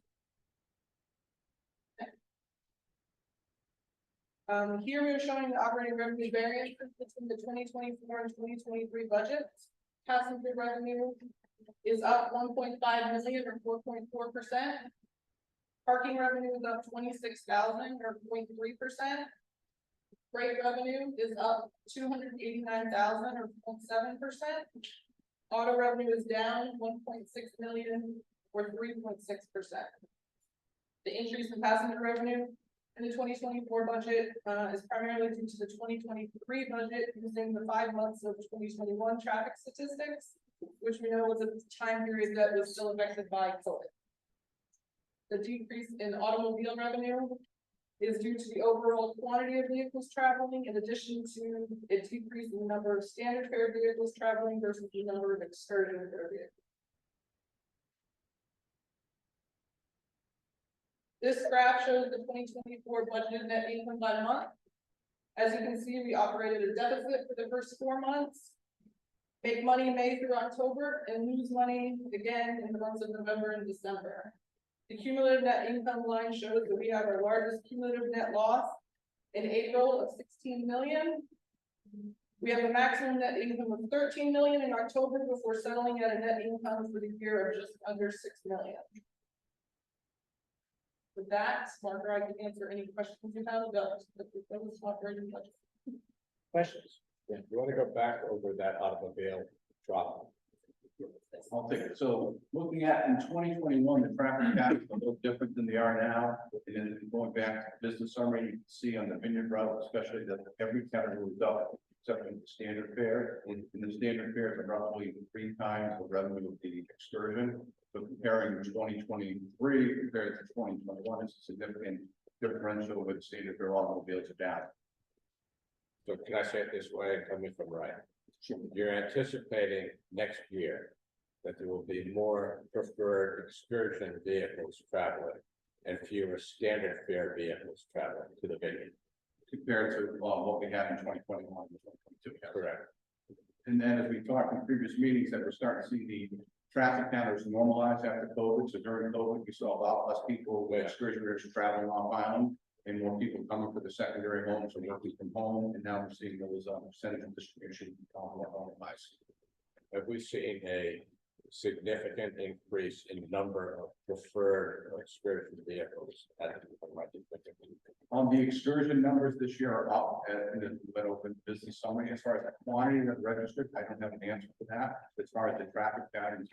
Here we are showing the operating revenue variances between the 2024 and 2023 budgets. Passenger revenue is up 1.5 million or 4.4%. Parking revenue is up 26,000 or 0.3%. Freight revenue is up 289,000 or 0.7%. Auto revenue is down 1.6 million or 3.6%. The increase in passenger revenue in the 2024 budget is primarily due to the 2023 budget using the 5 months of 2021 traffic statistics, which we know was a time period that was still affected by COVID. The decrease in automobile revenue is due to the overall quantity of vehicles traveling, in addition to a decrease in the number of standard fare vehicles traveling versus the number of excursion fare vehicles. This graph shows the 2024 budgeted net income by month. As you can see, we operated a deficit for the first 4 months, make money May through October, and lose money again in the months of November and December. The cumulative net income line shows that we have our largest cumulative net loss in April of 16 million. We have a maximum net income of 13 million in October before settling at a net income for the year of just under 6 million. With that, Margaret, I can answer any questions you have about the proposed operating budget. Questions? Yeah, you wanna go back over that automobile drop? I'll take it. So looking at in 2021, the traffic patterns are a little different than they are now. And then going back to the business summary, you can see on the Vineyard Route, especially that every category was up except for the standard fare. And the standard fares are roughly 3 times the revenue of the excursion. So comparing 2023 compared to 2021 is a significant differential with standard fare automobiles are down. So can I say it this way, coming from Ryan? You're anticipating next year that there will be more preferred excursion vehicles traveling and fewer standard fare vehicles traveling to the vineyard. Compared to what we had in 2021 and 2022. Correct. And then as we talked in previous meetings that we're starting to see the traffic patterns normalize after COVID. So during COVID, we saw a lot less people with excursioners traveling off island and more people coming for the secondary homes and working from home. And now we're seeing those percentage of distribution normalize. Have we seen a significant increase in number of preferred excursion vehicles? The excursion numbers this year are up in the went open business summary. As far as the quantity of registered, I don't have an answer for that. As far as the traffic patterns,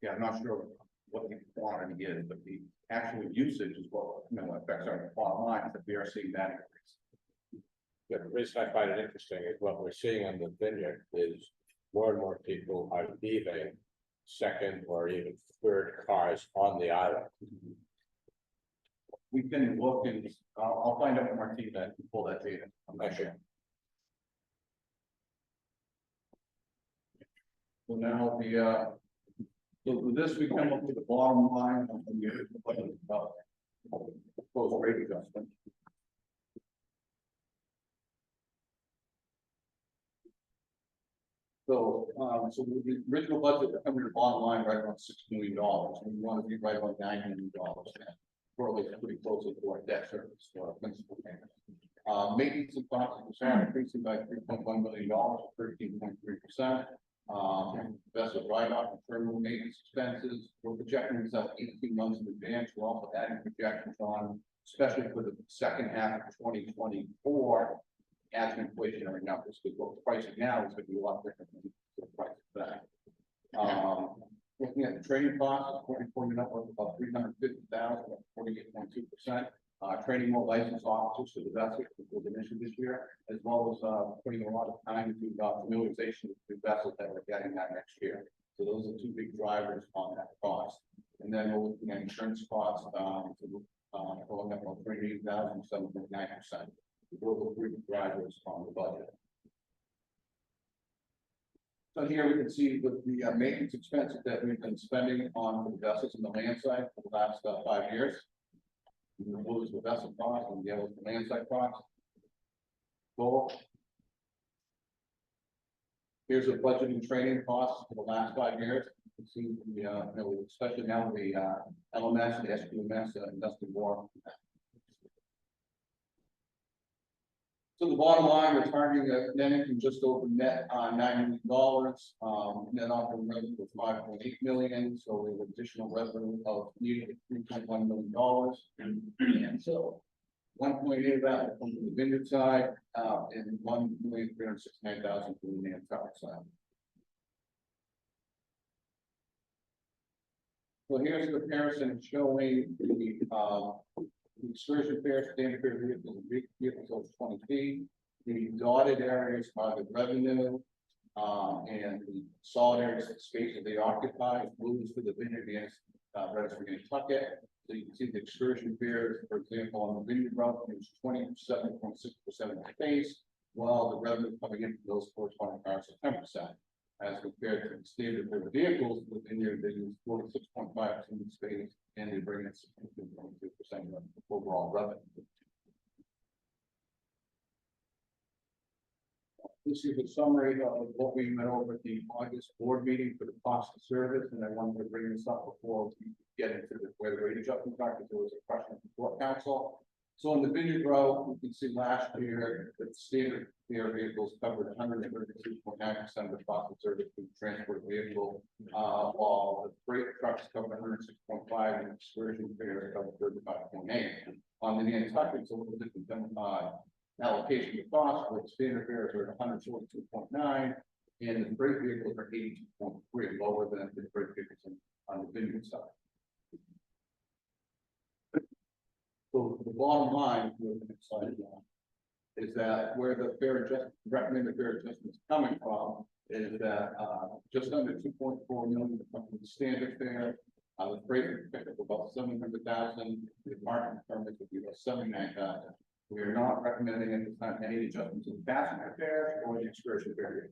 yeah, I'm not sure what the quantity is, but the actual usage is what affects our bottom line. That we are seeing that increase. The reason I find it interesting is what we're seeing on the vineyard is more and more people are leaving second or even third cars on the island. We can look and I'll find out from our team that can pull that data. I'm not sure. So now so with this, we come up with the bottom line of the year about proposed rate adjustment. So with the original budget, we're coming to the bottom line right around $6 million. And we want to be right around $9 million. Correlates pretty closely to our debt service, to our principal payments. Maintenance and costs are increasing by $3.1 million, 13.3%. Vessel write-off and terminal maintenance expenses. We're projecting this out 18 months in advance. We're also adding projections on, especially for the second half of 2024, as inflationary numbers, because what we're pricing now is going to be a lot different than the price of that. Looking at the training costs, pointing up about 350,000, 48.2%. Training more licensed officers for the vessel was an issue this year, as well as putting a lot of time into familiarization with the vessels that we're getting that next year. So those are 2 big drivers on that cost. And then we're looking at insurance costs going up about 38,000, 7.9%. Those are 3 drivers on the budget. So here we can see with the maintenance expenses that we've been spending on the vessels in the land side for the last 5 years. The blue is the vessel cost and the yellow is the land side cost. Cool. Here's a budget and training costs for the last 5 years. You can see the especially now the LMS and the SQMS investing more. So the bottom line, we're targeting a net income just over net, $9 million, net operating revenue of $5.8 million, so we have additional revenue of nearly $3.1 million. And so 1.8 of that will come from the vineyard side, and 1,369,000 from the Nantucket side. So here's a comparison showing the excursion fair, standard fare vehicles over 20 feet. The dotted areas are the revenue, and the solid areas, the space that they occupy. Blue is for the vineyard, red is for Nantucket. So you can see the excursion fares, for example, on the vineyard route, it's 27.6% of the space, while the revenue coming in from those 420 cars is 10%. As compared to the standard for the vehicles within there, they use 46.5% of the space, and they bring in 62.2% of the overall revenue. This is a summary of what we went over at the August board meeting for the cost of service, and I wanted to bring this up before we get into where the rate adjustment are, because there was a question from council. So in the vineyard row, you can see last year that standard fare vehicles covered 132.9% of the cost of service for the transport vehicle, while the freight trucks covered 106.5% and excursion fares covered 35.8%. On the Nantucket, it's a little different than allocation of cost, where standard fares are at 142.9%, and the freight vehicles are 82.3%, lower than the freight vehicles on the vineyard side. So the bottom line is that where the recommended fare adjustment is coming from is that just under 2.4 million from the standard fare, the freight would pick up about 700,000, the parking permits would be about 79,000. We are not recommending at this time any adjustments to the passenger fare or the excursion fare.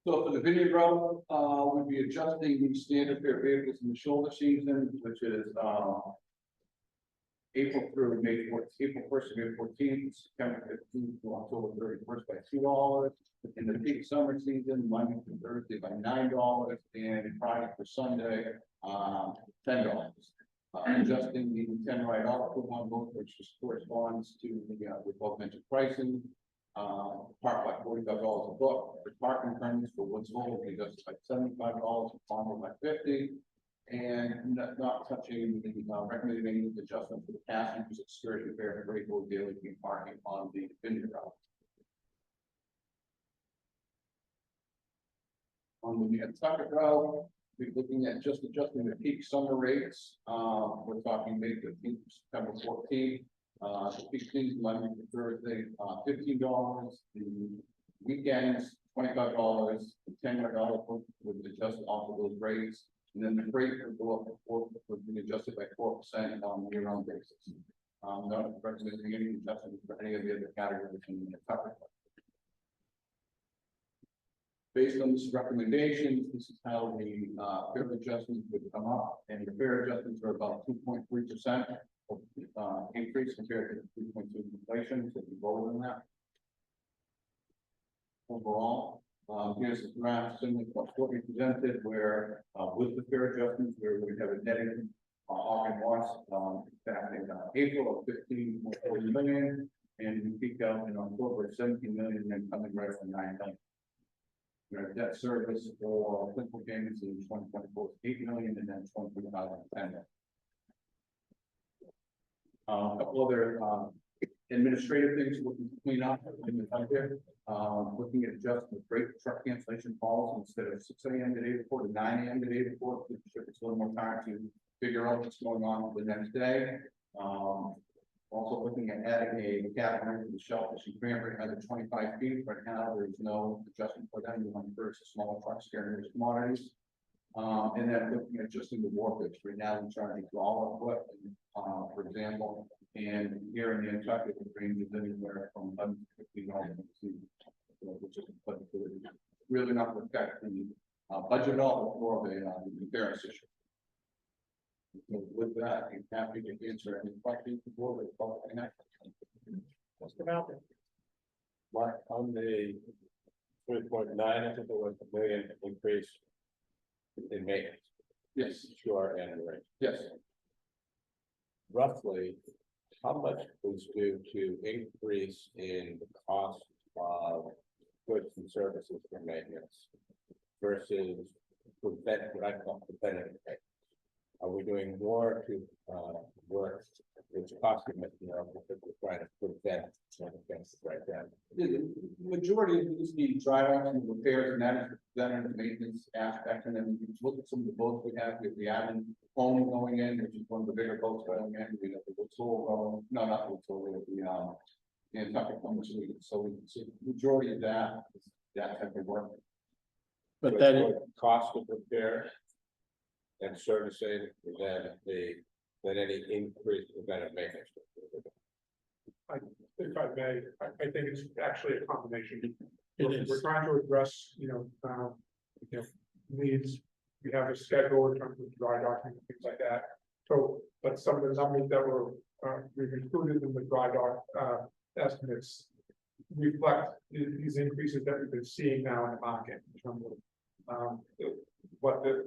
So for the vineyard route, we'll be adjusting the standard fare vehicles in the shoulder season, which is April through May 14th, April 1st to May 14th, September 15th to October 31st by $2. In the peak summer season, Monday through Thursday by $9, and Friday for Sunday, $10. Adjusting the 10 ride off coupon book, which just corresponds to the with both mentioned pricing. Park by $45 a book. The parking permits for Woods Hole will be adjusted by $75, Farmer by $50, and not touching the recommending adjustment for the passengers excursion fare and rate will daily be parking on the vineyard route. On the Nantucket route, we're looking at just adjusting the peak summer rates. We're talking May 15th, September 14th. The peak season Monday to Thursday, $15. The weekends, $25. The $10 would adjust off of those rates, and then the rate would go up would be adjusted by 4% on a year-round basis. Not recommending any adjustments for any of the other categories in the Nantucket. Based on this recommendation, this is how the fare adjustments would come up, and the fare adjustments are about 2.3% increase compared to the 3.2 inflation, so we lower than that. Overall, here's a graph similar to what we presented, where with the fare adjustments, where we have a net income August loss back in April of 15.4 million, and we peak out in October of 17 million, and then coming right from 9 million. Our debt service for principal payments in 2024 is 8 million, and then 2025 10 million. A couple other administrative things looking to clean up in the time here. Looking at adjusting the freight truck cancellation policy instead of 6 a.m. the day before to 9 a.m. the day before, to give us a little more time to figure out what's going on the next day. Also looking at adding a cabin to the shellfish and cranberry under 25 feet. Right now, there's no adjustment for them. We want to first a smaller trucks carrying those commodities. And then looking at adjusting the wharfage. Right now, we're charging for all equipment, for example, and here in the Nantucket, the range is anywhere from $11 to $15 which is really not affecting the budget at all, or the fairness issue. So with that, I'm happy to answer any questions before we call it next. Mr. Malcolm. Mark, on the 3.9, I think it was $1 million increase in maintenance. Yes. Sure, and right. Yes. roughly, how much was due to increase in the cost of goods and services for maintenance versus what I call preventative maintenance? Are we doing more to, work that's costing us, because we're trying to prevent against right then? The majority of these need dry docks and repairs, and that is the preventative maintenance aspect, and then you look at some of the boats we have, we have the Island Home going in, which is one of the bigger boats going in, we have the Woodsole going, no, not the Woodsole, we have the Nantucket Home, so we can see the majority of that, is that type of work. But then cost of repair and servicing, then any increased preventive maintenance. If I may, I think it's actually a combination. We're trying to address, needs. We have a schedule in terms of dry docking and things like that. So, but some of the numbers that were, we've included in the dry dock, estimates reflect these increases that we've been seeing now in the market in terms of, what the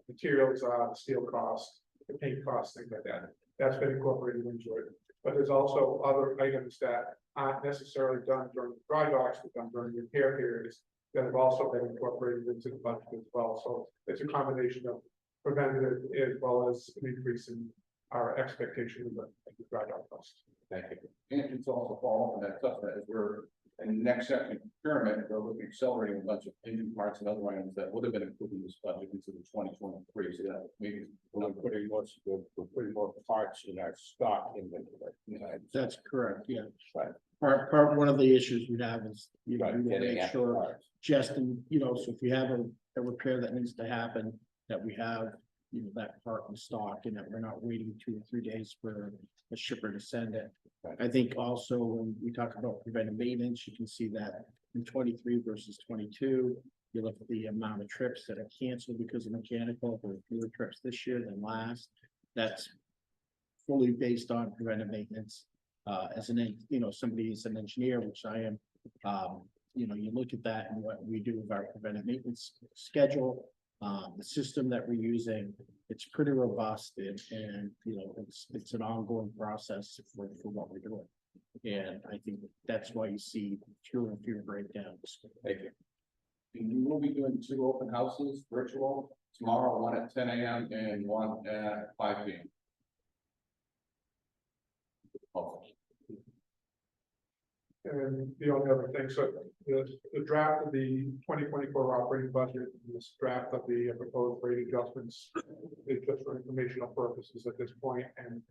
materials are, the steel costs, the paint costs, things like that. That's been incorporated into it. But there's also other items that aren't necessarily done during the dry docks, but done during repair periods that have also been incorporated into the budget as well. So it's a combination of preventative as well as an increase in our expectation of the dry dock cost. Thank you. And it's also follow up on that stuff that as we're in the next section pyramid, we're looking at accelerating a bunch of engine parts and other items that would have been included in this budget into the 2023. So that maybe We're putting more parts in our stock inventory. That's correct, yeah. Right. One of the issues we have is, we Right, need to getting make at sure, parts. just in, so if we have a repair that needs to happen, that we have, that part in stock and that we're not waiting 2 or 3 days for a shipper to send it. Right. I think also when we talk about preventive maintenance, you can see that in 23 versus 22, you look at the amount of trips that are canceled because of mechanical, there were fewer trips this year than last. That's fully based on preventive maintenance. As somebody is an engineer, which I am, you look at that and what we do with our preventive maintenance schedule, the system that we're using, it's pretty robust and it's an ongoing process for what we're doing. And I think that's why you see fewer and fewer breakdowns. Thank you. and we will be doing 2 open houses, virtual, tomorrow, one at 10 a.m. and one at 5 p.m. And the only other thing, so the draft of the 2024 operating budget, this draft of the proposed rate adjustments, is just for informational purposes at this point, and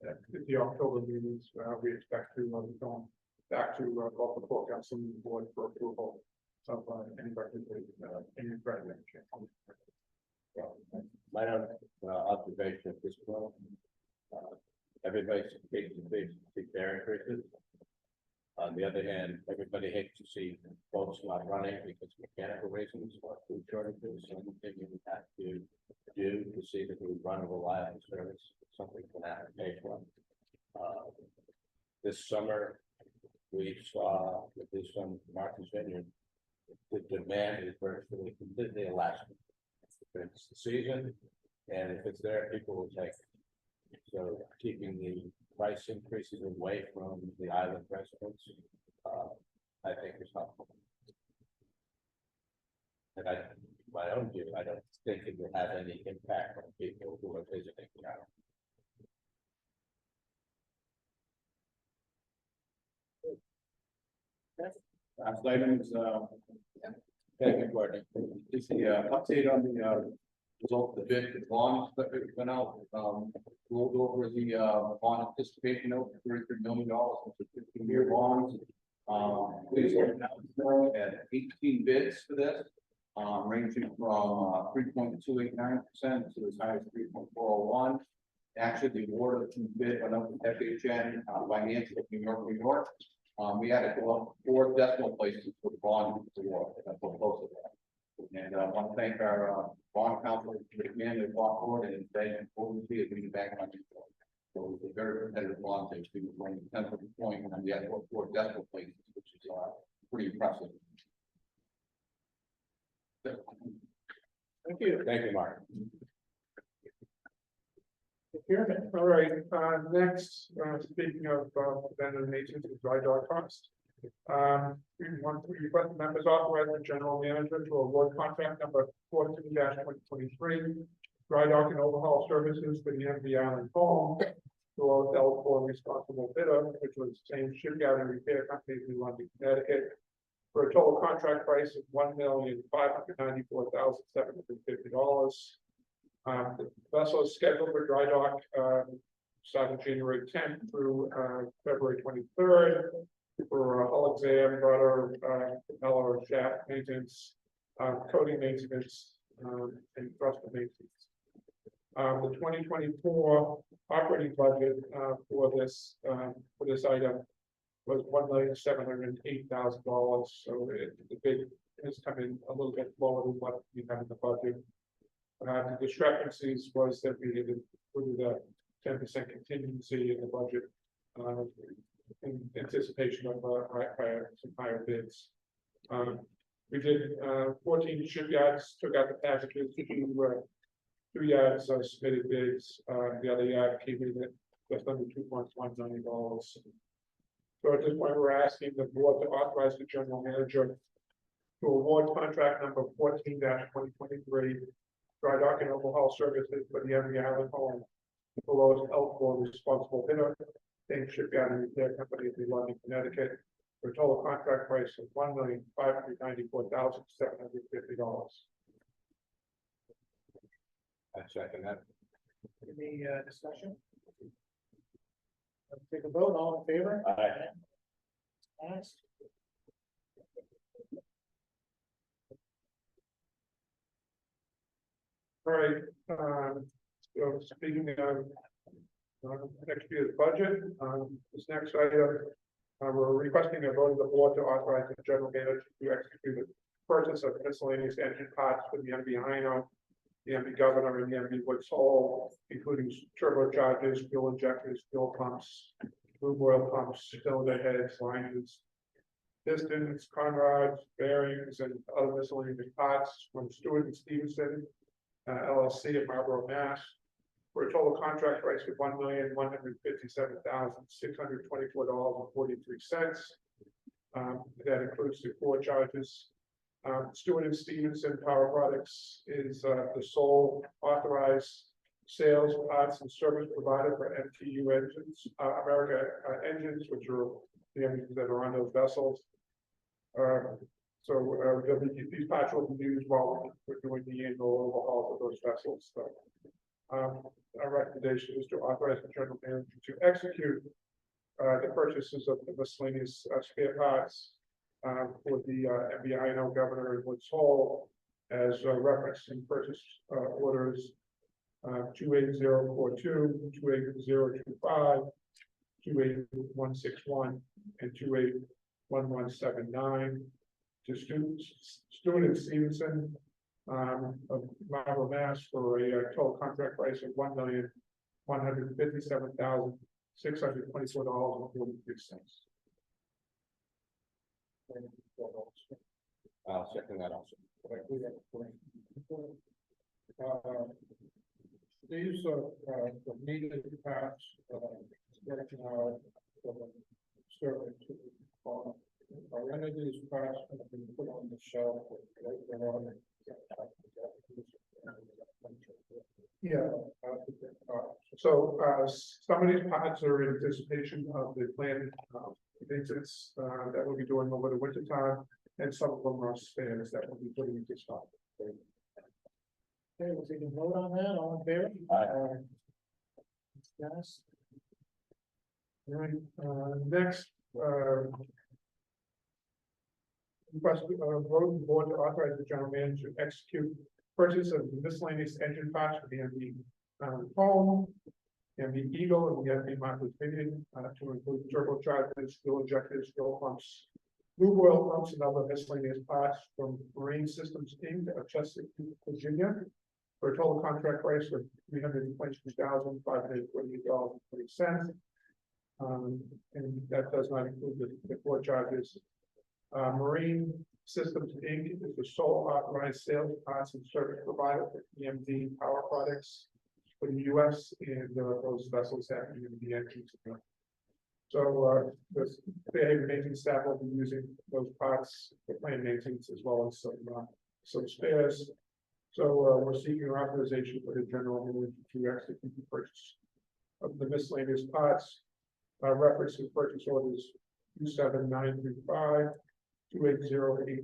at the October meetings, we expect to be going back to both the full council and the board for approval of any recommendation, any recommendation. My own observation at this point, everybody's hates to see fare increases. On the other hand, everybody hates to see boats not running because of mechanical reasons or food shortages. So anything you have to do to see that we run a reliable service, something for that pay for. This summer, we saw with this from Martha's Vineyard, the demand is virtually completely elastic. It's the season, and if it's there, people will take it. So keeping the price increases away from the island residents, I think is helpful. And my own view, I don't think it will have any impact on people who are visiting the island. Last item is, Thank you, Courtney. is the update on the result of the bid, the bonds that went out. We'll go over the bond anticipation note, $33 million, it's a 15-year bonds. Please now at 18 bids for this, ranging from 3.289% to as high as 3.401. Actually, the award of the bid went up with FHN Financial of New York, New York. We had to go up 4 decimal places for the bond award. That's what close to that. And I want to thank our bond counsel again, the bond board, and thank you for the being back on. So it's a very competitive bond that we were running 10th of the point, and we had 4 decimal places, which is pretty impressive. Thank you. Thank you, Mark. Procurement. All right, next, speaking of, preventive maintenance and dry dock costs. We want to request members authorize the general manager to award contract number 14-2023. Dry dock and overhaul services for the MV Island Home. To all eligible responsible bidder, which was same shipyard and repair company in London, Connecticut. For a total contract price of $1,594,750. The vessel is scheduled for dry dock, starting January 10th through, February 23rd. For hull exam, rudder, propeller, shaft maintenance, coating maintenance, and thruster maintenance. The 2024 operating budget, for this item was $1,708,000, so the bid has come in a little bit lower than what we have in the budget. The discrepancies was that we had included a 10% contingency in the budget, in anticipation of some higher bids. We did 14 shipyards, took out the packages, 2 yards submitted bids, the other yard came in at just under $2.1 million. So at this point, we're asking the board to authorize the general manager to award contract number 14-2023, dry dock and overhaul services for the MV Island Home. The lowest eligible responsible bidder, same shipyard and repair company in London, Connecticut, for a total contract price of $1,594,750. I second that. Any discussion? Let's take a vote, all in favor? Aye. Passed. All right, so speaking of next year's budget, this next item, we're requesting a vote of the board to authorize the general manager to execute the purchase of miscellaneous engine parts for the MV Hino, the MV Governor, and the MV Woods Hole, including turbochargers, fuel injectors, fuel pumps, lube oil pumps, cylinder heads, liners, pistons, conrods, bearings, and other miscellaneous parts from Stewart and Stevenson LLC of Marlboro, Mass. For a total contract price of $1,157,624.43. That includes the 4 charges. Stewart and Stevenson Power Products is the sole authorized sales, parts, and service provider for MTU engines, America engines, which are the engines that are on those vessels. These parts will be used while we're doing the annual overhaul of those vessels. So, our recommendation is to authorize the general manager to execute the purchases of the miscellaneous spare parts for the MV Hino, Governor, and Woods Hole, as referenced in purchase orders 28042, 28025, 28161, and 281179. To Stewart and Stevenson of Marlboro, Mass. for a total contract price of $1,157,624.43. I'll second that also. These are the needed parts, working our survey to any of these parts have been put on the shelf. Yeah. So some of these parts are in anticipation of the planned maintenance that we'll be doing over the winter time, and some of them are spares that we'll be putting into stock. Okay, we'll take a vote on that, all in favor? Aye. Yes. All right, next, request vote the board to authorize the general manager to execute purchase of miscellaneous engine parts for the MV Home, MV Eagle, and the MV Martha's Vineyard, to include turbochargers, fuel injectors, fuel pumps, lube oil pumps, and other miscellaneous parts from Marine Systems Inc. of Chesapeake, Virginia, for a total contract price of $322,548.20. And that does not include the 4 charges. Marine Systems Inc. is the sole authorized sales, parts, and service provider for EMD Power Products. for the US, and those vessels have to be entered. So, the Fairhaven maintenance staff will be using those parts for planned maintenance as well as some spares. So, we're seeking authorization for the general manager to execute the purchase of the miscellaneous parts. Reference to purchase orders 27935, 28008,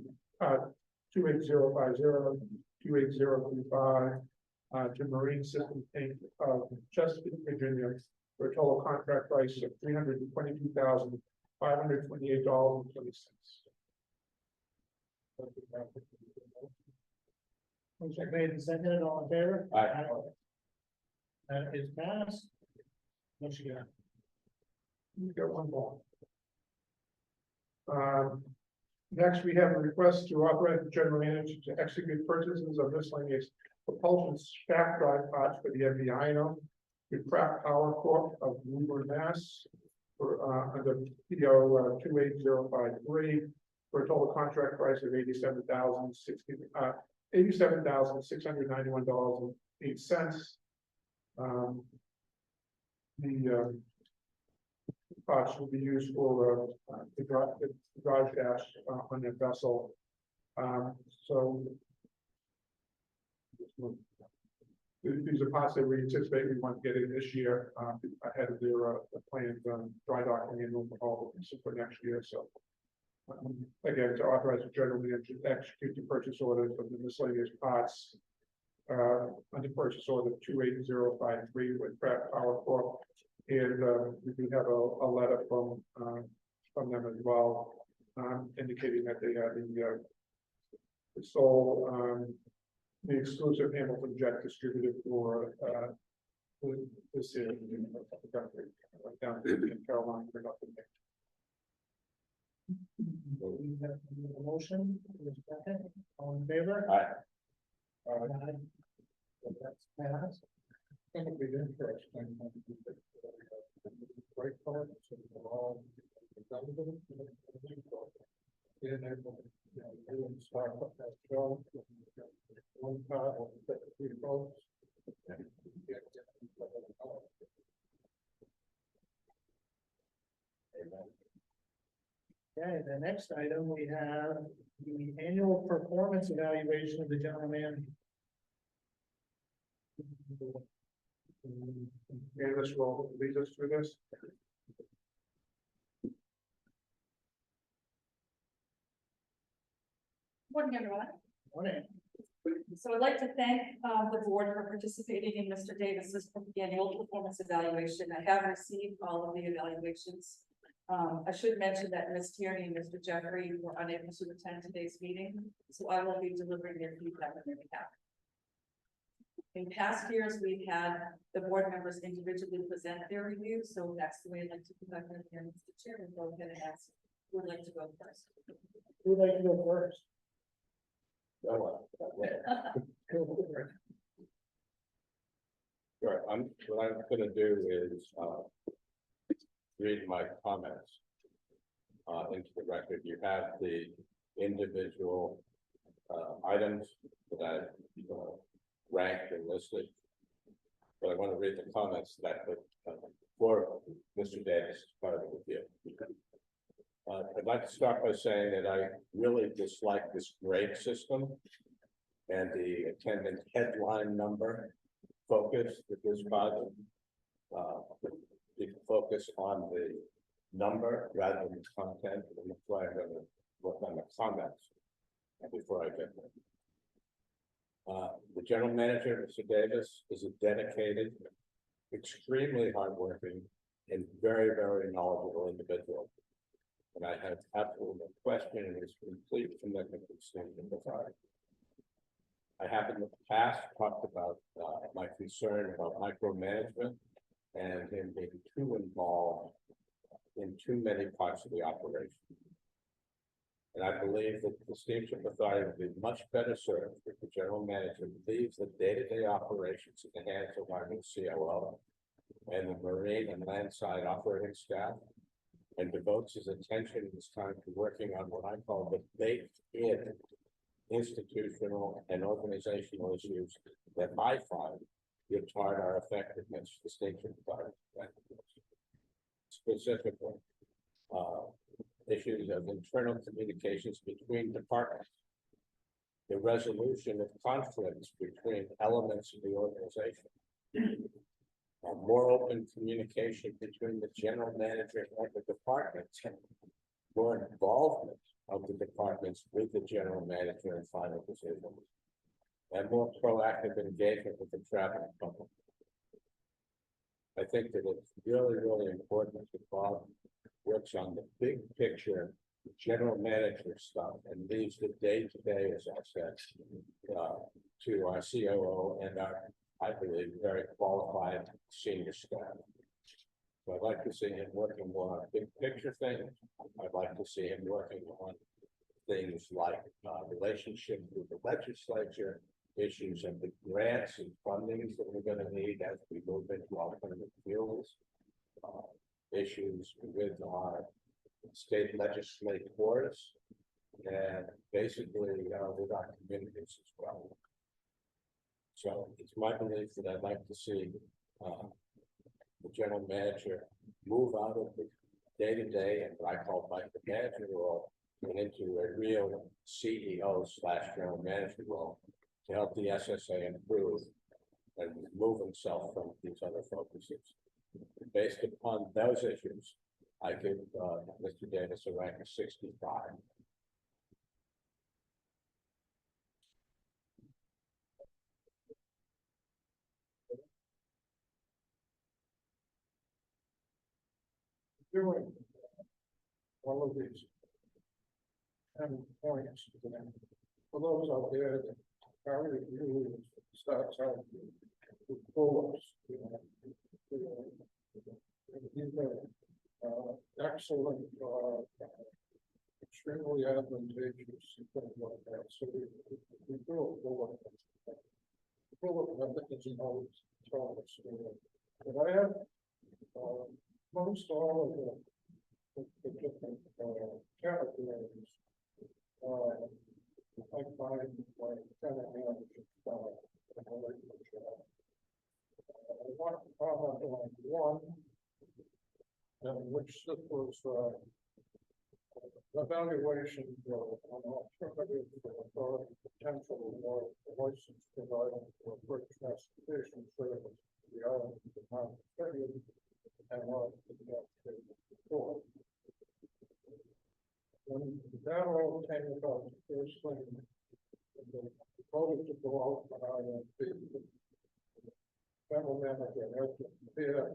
28050, 28035, to Marine Systems Inc. of Chesapeake, Virginia, for a total contract price of $322,528.20. Motion made and seconded, all in favor? Aye. That is passed. What you got? We've got one more. Next, we have a request to authorize the general manager to execute purchases of miscellaneous propulsion shaft drive parts for the MVINO with Craft Power Corp. of Woburn, Mass. For, under PO 28053, for a total contract price of $87,691.08. The parts will be used for the garage dash on that vessel. So these are parts that we anticipate we want to get in this year ahead of their planned dry docking and overhaul for next year. So again, to authorize the general manager to execute the purchase orders of the miscellaneous parts under purchase order 28053 with Craft Power Corp. And we do have a letter from them as well, indicating that they are the sole, the exclusive Hamilton Jet distributor for this year in the country, down in Carolina. We have a motion, there's a second, all in favor? Aye. Aye. That's passed. I think we did first. Right part, so we're all done with it. And then, we'll start up that show. One part of the three votes. Okay, the next item, we have the annual performance evaluation of the general manager. And this will lead us through this. Morning, everyone. Morning. So I'd like to thank the board for participating in Mr. Davis's annual performance evaluation. I have received all of the evaluations. I should mention that Ms. Tierney and Mr. Jeffrey were unable to attend today's meeting, so I will be delivering their feedback on their behalf. In past years, we've had the board members individually present their review, so that's the way I'd like to conduct it. And Mr. Chairman, go ahead and ask who would like to go first. Who would like to go first? Sure, what I'm gonna do is, read my comments into the record. You have the individual items that I ranked and listed. But I want to read the comments that for Mr. Davis, part of the review. I'd like to start by saying that I really dislike this grade system and the attendant headline number focus with this project. You can focus on the number rather than the content, and that's why I'm going to work on the comments before I get there. The general manager, Mr. Davis, is a dedicated, extremely hardworking, and very, very knowledgeable individual. And I have absolutely no question in his complete commitment to the state of the authority. I have in the past talked about my concern about micromanagement and him being too involved in too many parts of the operation. And I believe that the steamship authority would be much better served if the general manager leaves the day-to-day operations in the hands of our new COO and the marine and landside operating staff, and devotes his attention and his time to working on what I call the baked-in institutional and organizational issues that I find retard our effectiveness, distinction retard effectiveness. Specifically, issues of internal communications between departments. The resolution of conflicts between elements of the organization. More open communication between the general manager and the departments. More involvement of the departments with the general manager in final decisions. And more proactive engagement with the traveling public. I think that it's really, really important that Bob works on the big picture, general manager stuff, and leaves the day-to-day, as I said, to our COO and our, I believe, very qualified senior staff. So I'd like to see him working more on big picture things. I'd like to see him working on things like relationship with the legislature, issues of the grants and fundings that we're going to need as we move into alternative fuels, issues with our state legislators, and basically with our communities as well. So it's my belief that I'd like to see the general manager move out of the day-to-day and what I call like the manager role and into a real CEO/general manager role to help the SSA improve and remove himself from these other focuses. Based upon those issues, I give Mr. Davis a rank of 65. Doing all of these and points to them. For those out there that already really starts out with bullets, these are excellent, extremely advantageous, things like that. So we do a bullet. Bullet method isn't always tell us. But I have most all of the different categories. I find like kind of I want to comment on one, which this was evaluation on alternative potential license providing for bridge transportation service to the island of the mountain and when that all came about, the first thing they voted to go out for IMP. Federal manager has to compare,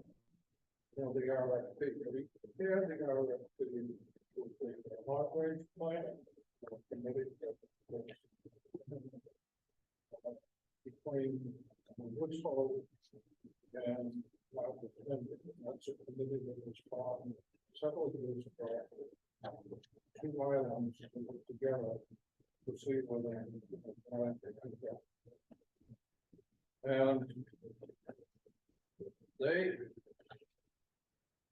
the RFP, but he compared the RFP with the long range plan committee between Woodsville and that's a committee that was formed several years ago. Two islands together to see where they and they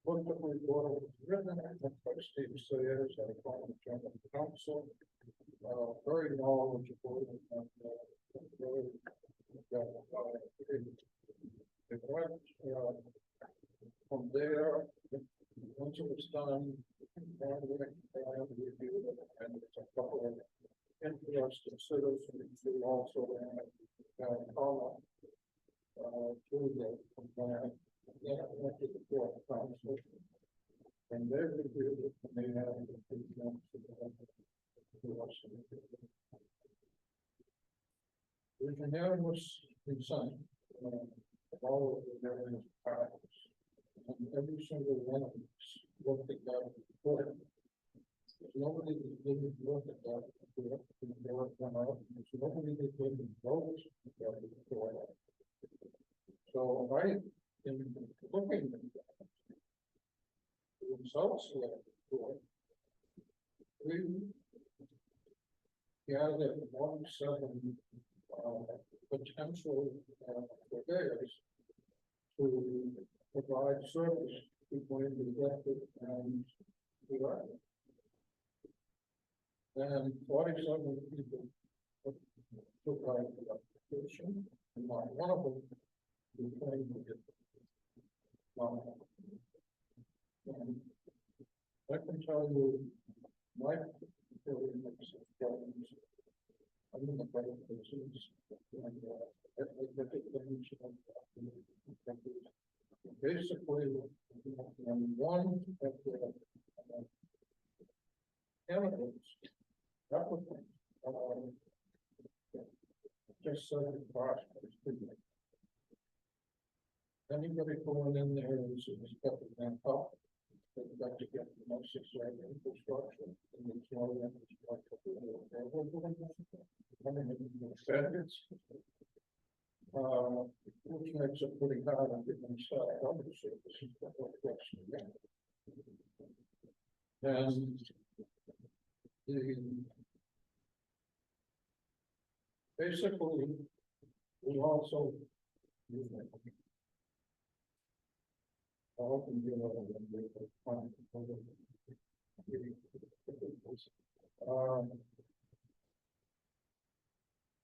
looked at the report written by Steve Sayers, our former general counsel, very knowledgeable and really it went from there. Once it was done, and it's a couple of interested citizens who also comment to the plan. Then it went to the court council, and they reviewed it, and they had there's unanimous consent of all of the various parties, and every single one of us looked at that report. Nobody that didn't look at that report, there's nobody that didn't vote at that report. So I, in looking at that, the results of that report, we gathered 17 potential purveyors to provide service between the elected and the island. And 47 people took out the application, and not one of them I can tell you, my. I'm in the better positions. Basically, on one of the candidates, applicants, just said the cost was pretty much. Anybody going in there is expected to help. They've got to get the most exciting infrastructure and it's more infrastructure. Standards. Which makes it pretty hard on getting started on the services. And basically, we also.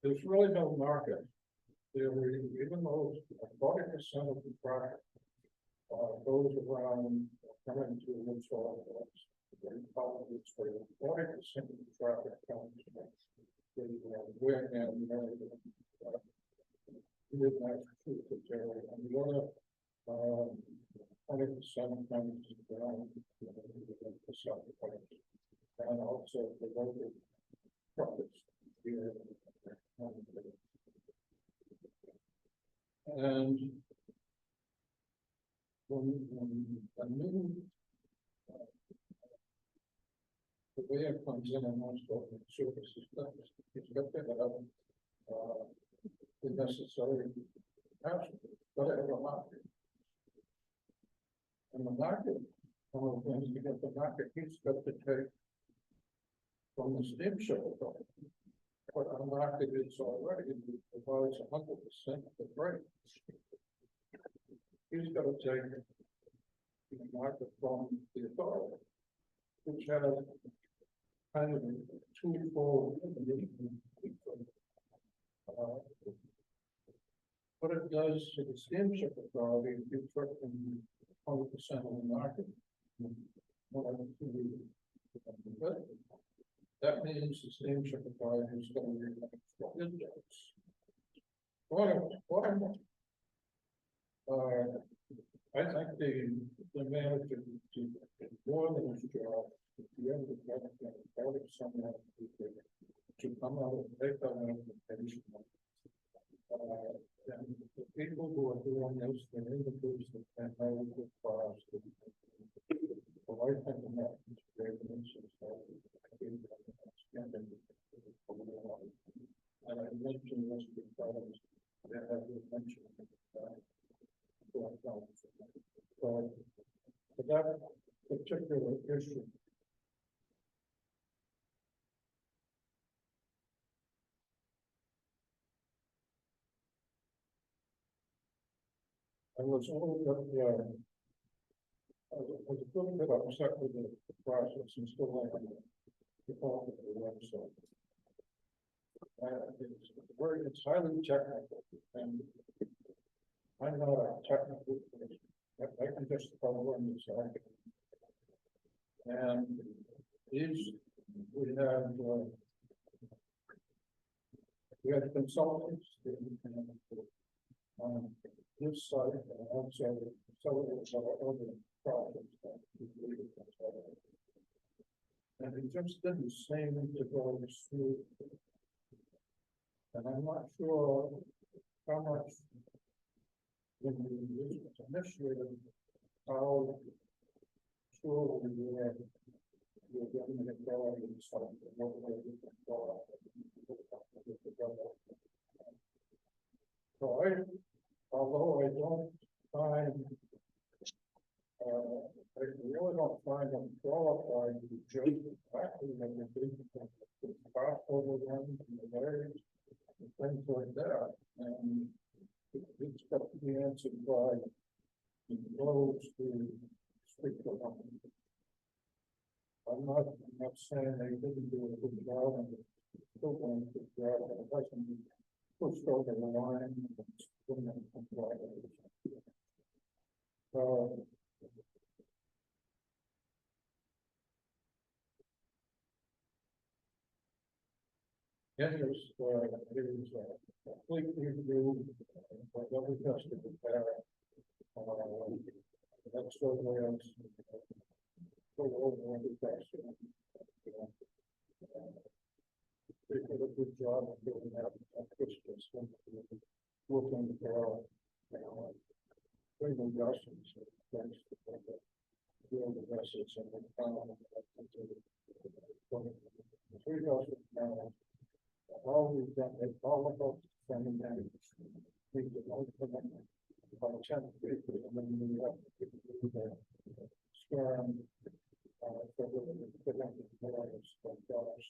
There's really no market. Even though 40% of the traffic goes around coming to Woodstock, 40% of the traffic comes from where and Massachusetts area, and the other 100% comes down the south and also the local profits here. And when a new the way it comes in and wants to open services, it's got to have the necessary capacity, got to have a market. And the market, one of the things to get the market, he's got to take from the steamship authority. But our market is already provides 100% of the freight. He's got to take the market from the authority, which has kind of a twofold. What it does to the steamship authority, if you took 20% of the market, that means the steamship authority is going to be I think the manager did more than his job at the end of the someone to come out and take that information. And the people who are doing this, they're in the business and know the cost. So I think that is great. And I mentioned this because I have mentioned so for that particular issue. I was a little bit upset with the process and still like the website. It's highly technical, and I'm not a technical person. I can just follow on this argument. And these we have consultants on this side and also several of our other projects. And it just didn't seem to go through. And I'm not sure how much when we use it initially, how sure we were getting it going and stuff. So although I don't find, I really don't find them qualified to judge exactly when they do the spot overruns and the areas and things like that. And it's got to be answered by those who speak to them. I'm not saying they didn't do a good job and still doing a good job, but it hasn't pushed over the line. Yes, there's, completely new, what we just to prepare. That's so well. They did a good job of building out Christmas. Working for, bringing Russians, thanks to the Russians and the three Russians now. All we've done is all about sending them. We can only put them on a chance to and then we have to scan. For the dollars.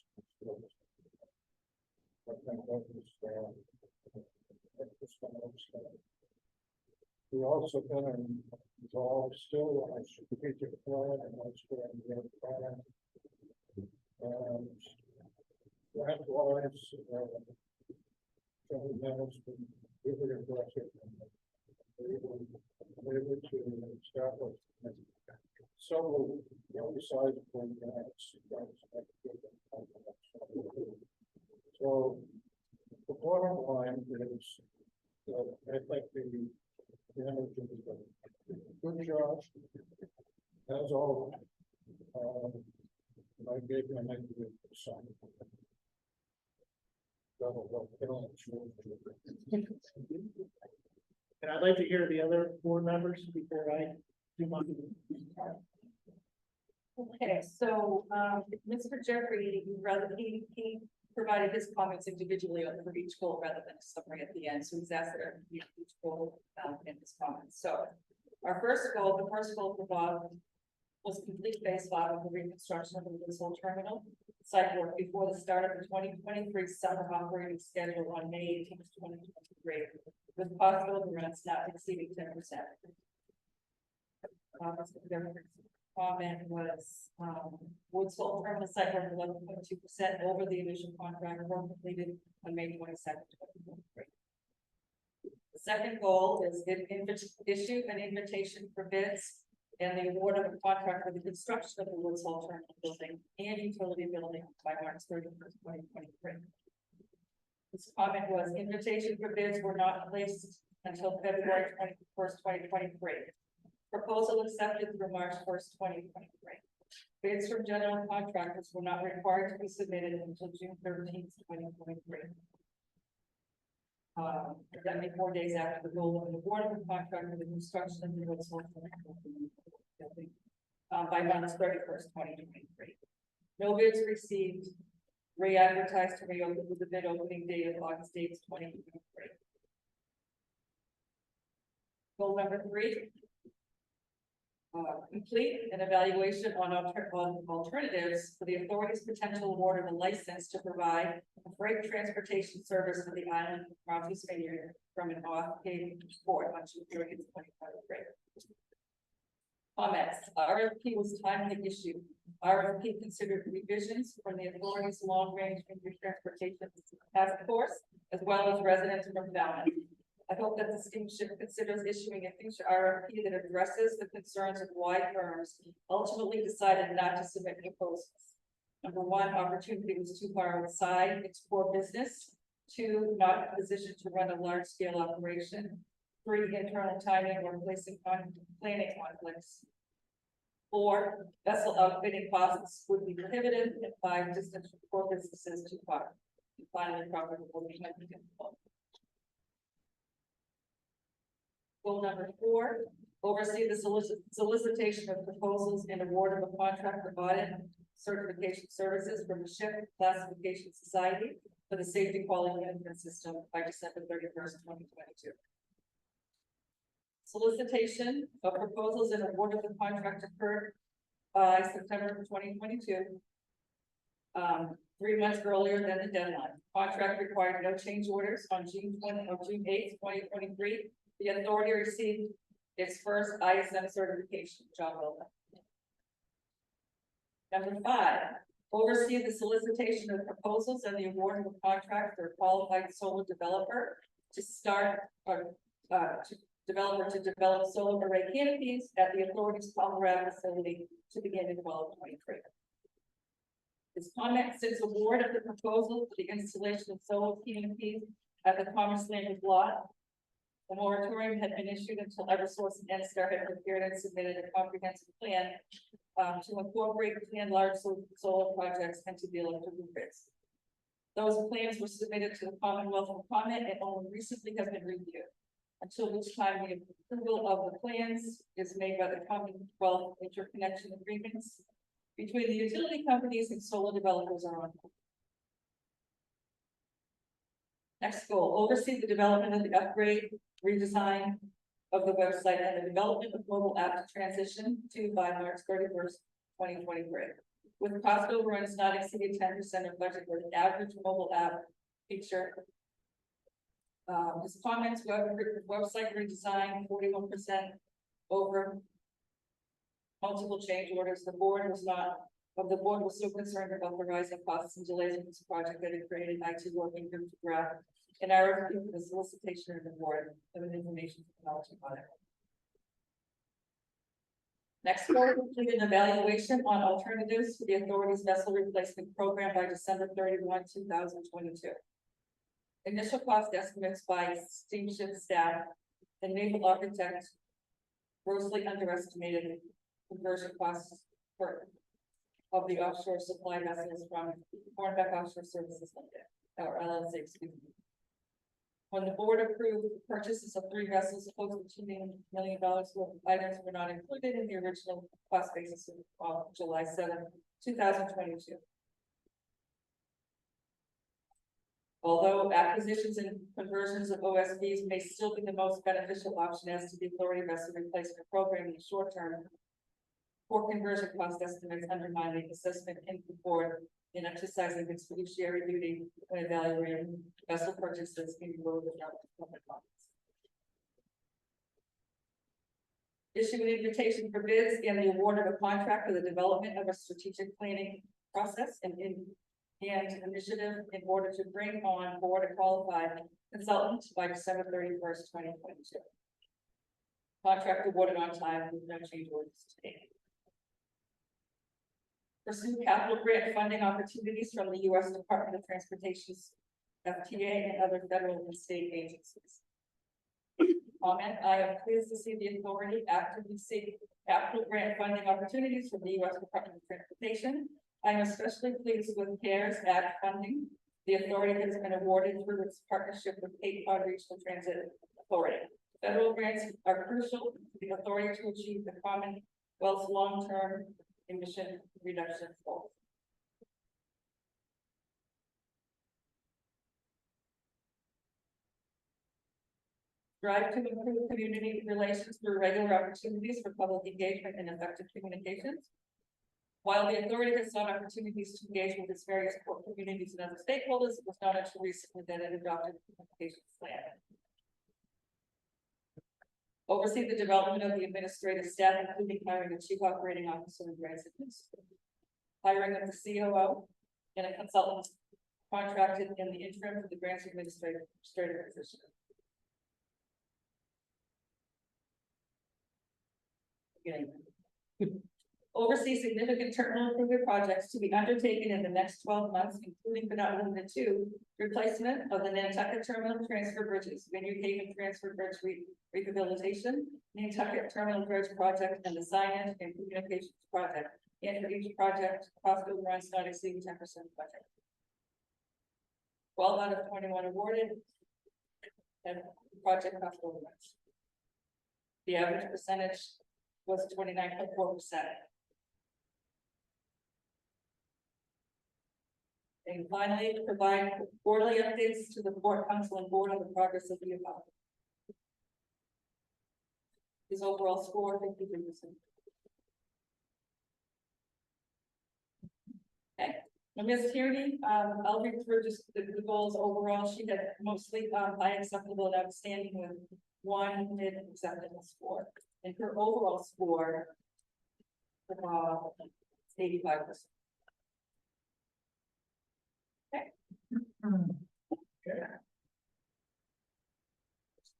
We also been involved still on strategic plan and also on the plan. And that was, management, really aggressive. Able to establish several size programs. So the bottom line is, I think the manager did a good job. As all, I gave them a good sign. And I'd like to hear the other board members before I do my. Okay, so, Mr. Jeffrey, he provided his comments individually for each goal rather than a summary at the end, so he's asked that each goal in his comments. So, our first goal, the first goal for Bob was complete phase 5 of the reconstruction of the Woods Hole Terminal site work before the start of the 2023 summer operating schedule on May 18th, 2023, with possible rents not exceeding 10%. Comment was, Woods Hole Terminal site work 11.2% over the initial contract work completed on May 22nd, 2023. The second goal is issue an invitation for bids and the award of a contract for the construction of the Woods Hole Terminal building and utility building by March 31st, 2023. This comment was invitation for bids were not placed until February 21st, 2023. Proposal accepted through March 1st, 2023. Bids from general contractors were not required to be submitted until June 13th, 2023. 74 days after the goal of the award of the contract for the construction of the Woods Hole building by March 31st, 2023. No bids received, re-advertised to reopen with the bid opening date of August 8th, 2023. Goal number 3. Complete an evaluation on alternatives for the authority's potential award of a license to provide a freight transportation service for the island of Martha's Vineyard from an off-paved port on June 30th, 2023. Comments. RFP was timely issued. RFP considered revisions from the authority's long-range transportation task force, as well as residents from Falmouth. I hope that the steamship considers issuing a future RFP that addresses the concerns of why firms ultimately decided not to submit proposals. Number 1, opportunity was too far outside its core business. 2, not in a position to run a large-scale operation. 3, internal timing or planning conflicts. 4, vessel outfitting costs would be prohibitive. And 5, distance from core businesses too far. And finally, profitable. Goal number 4, oversee the solicitation of proposals and award of a contract for audit certification services from the Ship Classification Society for the Safety Quality Management System by December 31st, 2022. Solicitation of proposals and award of the contract occurred by September 2022. 3 months earlier than the deadline. Contract required no change orders on June 8th, 2023. The authority received its first ISM certification. John Wilson. Number 5, oversee the solicitation of proposals and the award of a contract for a qualified solar developer to start or developer to develop solar array canopies at the authority's Colorado facility to begin in 12/23. His comment: since award of the proposal for the installation of solar canopies at the Commerce Landers lot, the moratorium had been issued until Eversource and NSTAR had prepared and submitted a comprehensive plan to incorporate planned large solar projects into the electrical grids. Those plans were submitted to the Commonwealth for comment and only recently have been reviewed, until which time the approval of the plans is made by the Commonwealth interconnection agreements between the utility companies and solar developers are on. Next goal: oversee the development of the upgrade, redesign of the website and the development of mobile app to transition to by March 31st, 2023. With cost overruns not exceeding 10% of budget for the average mobile app feature. His comments: website redesign 41% over multiple change orders. The board was so concerned about the rising costs and delays of this project that it created IT working group to draft an RFP for the solicitation of the board of an information technology audit. Next, board complete an evaluation on alternatives for the authority's vessel replacement program by December 31, 2022. Initial cost estimates by steamship staff and naval architect grossly underestimated conversion costs of the offshore supply vessels from Hornbeck Offshore Services Limited, or LLC, excuse me. When the board approved the purchases of 3 vessels, close to $2 million worth of items were not included in the original cost basis of July 7, 2022. Although acquisitions and conversions of OSVs may still be the most beneficial option as to the authority vessel replacement program in the short term, poor conversion cost estimates undermine the assessment in the board in exercising its fiduciary duty when evaluating vessel purchases in lieu of public funds. Issue an invitation for bids and the award of a contract for the development of a strategic planning process and initiative in order to bring on board a qualified consultant by December 31st, 2022. Contract awarded on time with no change orders today. Pursue capital grant funding opportunities from the U.S. Department of Transportation's FTA and other federal and state agencies. Comment: I am pleased to see the authority actively seek capital grant funding opportunities from the U.S. Department of Transportation. I am especially pleased with CARES Act funding. The authority has been awarded through its partnership with Cape Cod Regional Transit Authority. Federal grants are crucial to the authority to achieve the Commonwealth's long-term emission reduction goals. Strive to improve community relations through regular opportunities for public engagement and effective communications. While the authority has sought opportunities to engage with its various core communities and other stakeholders, it was not until recently that it adopted a communications plan. Oversee the development of the administrative staff, including hiring a chief operating officer and grants administrator, hiring of the COO and a consultant contracted in the interim for the grants administrator position. Again. Oversee significant terminal improvement projects to be undertaken in the next 12 months, including but not limited to replacement of the Nantucket Terminal Transfer Bridges, Vineyard Haven Transfer Bridge rehabilitation, Nantucket Terminal Bridge project, and the signage and communications project. And for each project, cost overruns not exceeding 10% budget. 12 out of 21 awarded, and project cost overruns. The average percentage was 29.4%. And finally, provide quarterly updates to the Port Council and board on the progress of the above. His overall score, 53%. Okay, and Ms. Tierney, I'll read through just the goals overall. She had mostly high acceptable and outstanding with 1 mid acceptable score. And her overall score is 85%. Okay.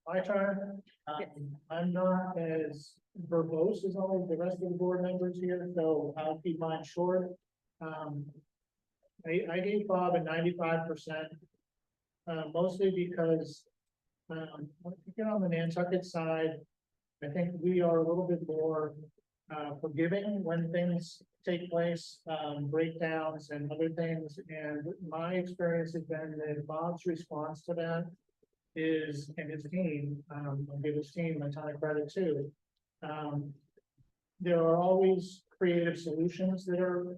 Okay. my turn. I'm not as verbose as all of the rest of the board members here, so I'll keep mine short. I gave Bob a 95%. Mostly because, on the Nantucket side, I think we are a little bit more forgiving when things take place, breakdowns and other things. And my experience has been that Bob's response to that is, and his team, I'll give his team a ton of credit too. There are always creative solutions that are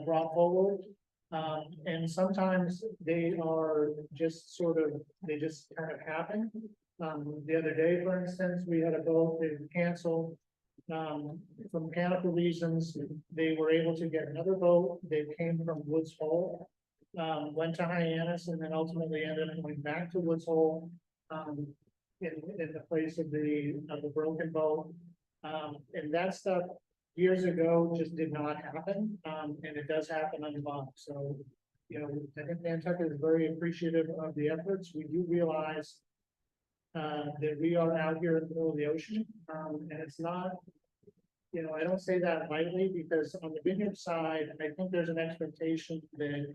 brought forward. And sometimes they are just they just kind of happen. The other day, for instance, we had a boat that canceled. For mechanical reasons, they were able to get another boat. They came from Woods Hole, went to Hyannis, and then ultimately ended up going back to Woods Hole, in the place of the broken boat. And that stuff years ago just did not happen, and it does happen on Bob. So, I think Nantucket is very appreciative of the efforts. We do realize that we are out here in the middle of the ocean, and it's not, I don't say that lightly, because on the vineyard side, I think there's an expectation that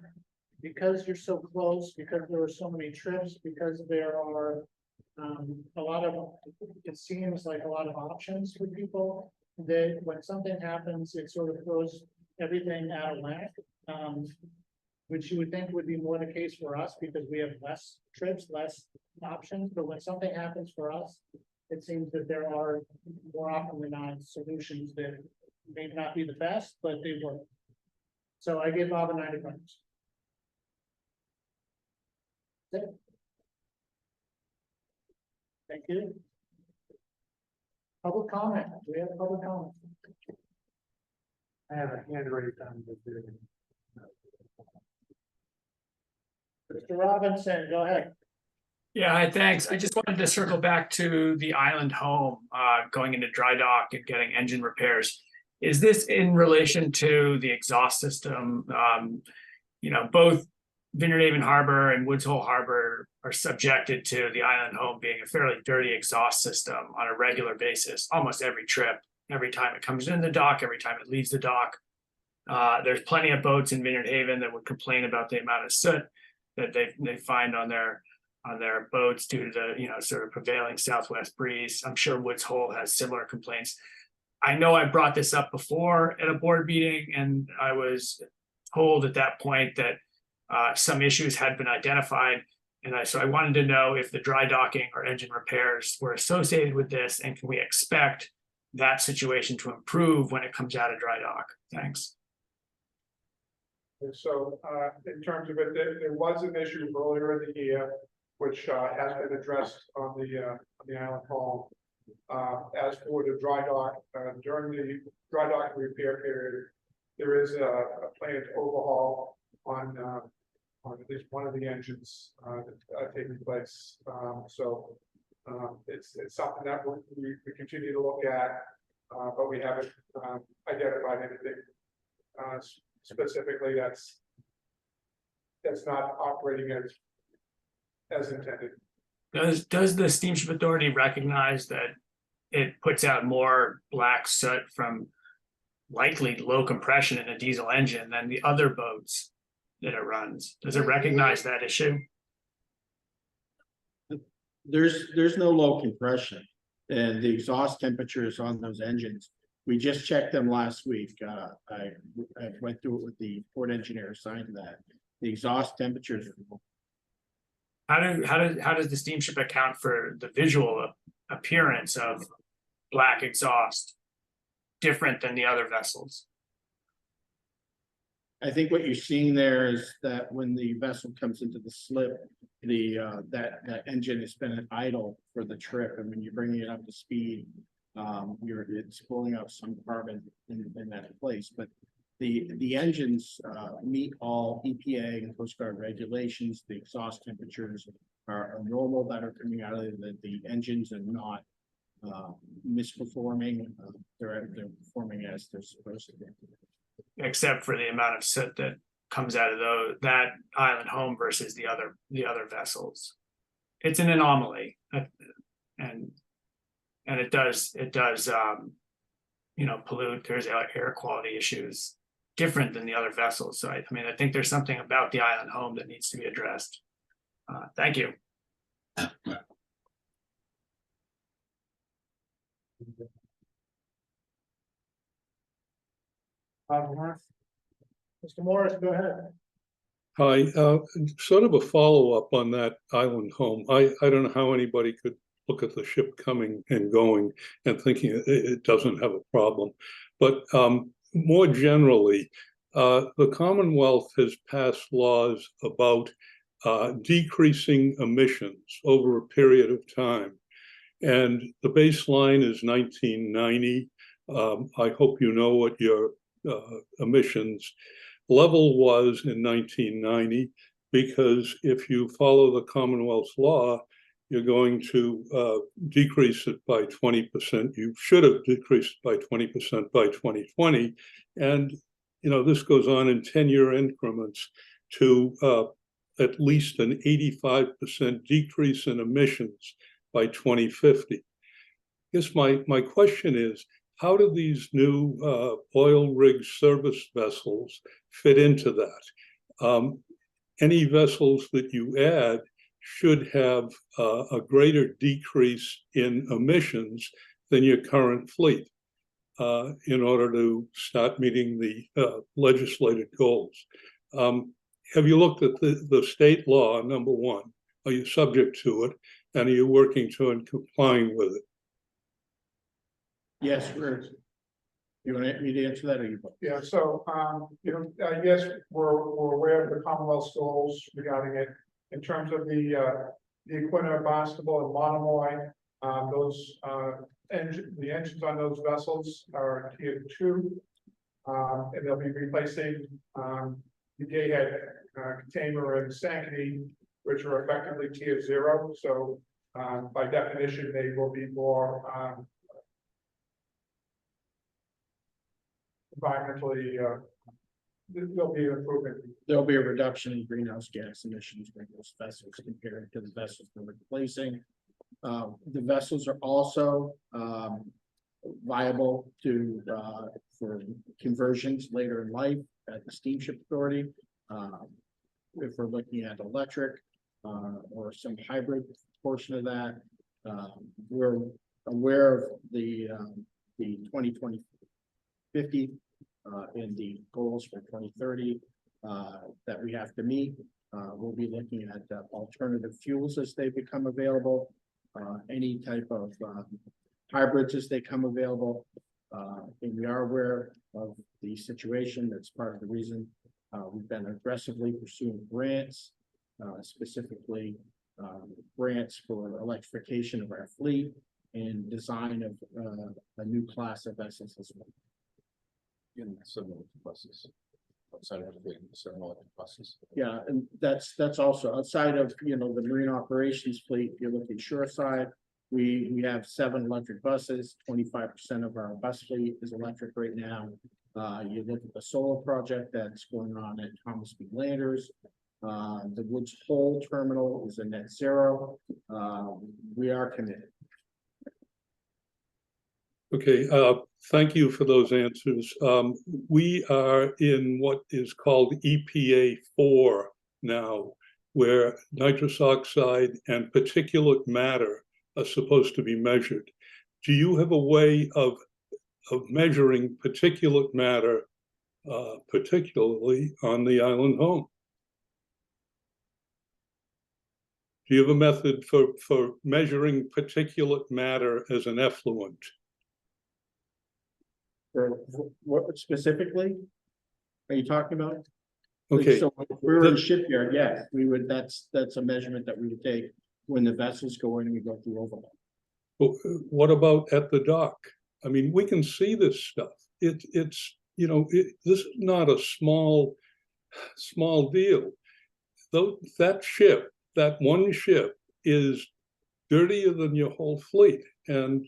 because you're so close, because there are so many trips, because there are it seems like a lot of options for people, that when something happens, it sort of throws everything out of whack. Which you would think would be more the case for us because we have less trips, less options, but when something happens for us, it seems that there are more often than not solutions that may not be the best, but they work. So I gave Bob a 95. Thank you. Public comment. Do we have public comment? I have a hand raised on the video. Mr. Robinson, go ahead. Yeah, hi, thanks. I just wanted to circle back to the island home, going into dry dock and getting engine repairs. Is this in relation to the exhaust system? Both Vineyard Haven Harbor and Woods Hole Harbor are subjected to the island home being a fairly dirty exhaust system on a regular basis, almost every trip, every time it comes in the dock, every time it leaves the dock. There's plenty of boats in Vineyard Haven that would complain about the amount of soot that they find on their boats due to the sort of prevailing southwest breeze. I'm sure Woods Hole has similar complaints. I know I brought this up before at a board meeting, and I was told at that point that some issues had been identified, and so I wanted to know if the dry docking or engine repairs were associated with this, and can we expect that situation to improve when it comes out of dry dock? Thanks. And so, in terms of it, there was an issue earlier in the year, which has been addressed on the island hall. As for the dry dock, during the dry dock repair period, there is a planned overhaul on at least one of the engines taking place. It's something that we continue to look at, but we haven't identified anything specifically that's not operating as intended. Does the Steamship Authority recognize that it puts out more black soot from likely low compression in a diesel engine than the other boats that it runs? Does it recognize that issue? There's no low compression, and the exhaust temperatures on those engines, we just checked them last week. I went through it with the port engineer assigned to that. The exhaust temperatures are How does the steamship account for the visual appearance of black exhaust different than the other vessels? I think what you're seeing there is that when the vessel comes into the slip, that engine has been idle for the trip, and when you're bringing it up to speed, it's pulling out some carbon in that place. But the engines meet all EPA and Coast Guard regulations. The exhaust temperatures are normal that are coming out of the engines, and not misperforming. They're performing as they're supposed to be. Except for the amount of soot that comes out of that island home versus the other vessels. it's an anomaly. And it does, pollute, there's air quality issues different than the other vessels. So I mean, I think there's something about the island home that needs to be addressed. Thank you. Mr. Morris, go ahead. Hi, sort of a follow-up on that island home. I don't know how anybody could look at the ship coming and going and thinking it doesn't have a problem. But more generally, the Commonwealth has passed laws about decreasing emissions over a period of time. And the baseline is 1990. I hope you know what your emissions level was in 1990, because if you follow the Commonwealth's law, you're going to decrease it by 20%. You should have decreased by 20% by 2020. And, this goes on in 10-year increments to at least an 85% decrease in emissions by 2050. I guess my question is, how do these new oil rig service vessels fit into that? Any vessels that you add should have a greater decrease in emissions than your current fleet in order to start meeting the legislated goals. Have you looked at the state law, number one? Are you subject to it? And are you working to and complying with it? Yes, you want me to answer that, or you? Yeah, so, yes, we're aware of the Commonwealth's goals regarding it. In terms of the Equinor, Barnstable, and Monomoy, the engines on those vessels are tier 2, and they'll be replacing the Gayhead, Container, and Sankaty, which are effectively tier 0. So, by definition, they will be more environmentally, there'll be an improvement. There'll be a reduction in greenhouse gas emissions for those vessels compared to the vessels we're replacing. The vessels are also viable for conversions later in life at the Steamship Authority. If we're looking at electric or some hybrid portion of that, we're aware of the 2020 50 in the goals for 2030 that we have to meet. We'll be looking at alternative fuels as they become available, any type of hybrids as they come available. And we are aware of the situation. That's part of the reason we've been aggressively pursuing grants, specifically grants for electrification of our fleet and design of a new class of vessels as well. Similar to buses. Outside of the similar to buses. Yeah, and that's also outside of the marine operations fleet. If you look at shoreside, we have 7 electric buses. 25% of our bus fleet is electric right now. You look at the solar project that's going on at Thomas B. Landers. The Woods Hole terminal is a net zero. We are committed. Okay, thank you for those answers. We are in what is called EPA 4 now, where nitrous oxide and particulate matter are supposed to be measured. Do you have a way of measuring particulate matter, particularly on the island home? Do you have a method for measuring particulate matter as an effluent? For what specifically are you talking about? Okay. So if we were in the shipyard, yes, we would, that's a measurement that we would take when the vessels go in and we go through overhaul. What about at the dock? I mean, we can see this stuff. It's this is not a small deal. Though that one ship is dirtier than your whole fleet. And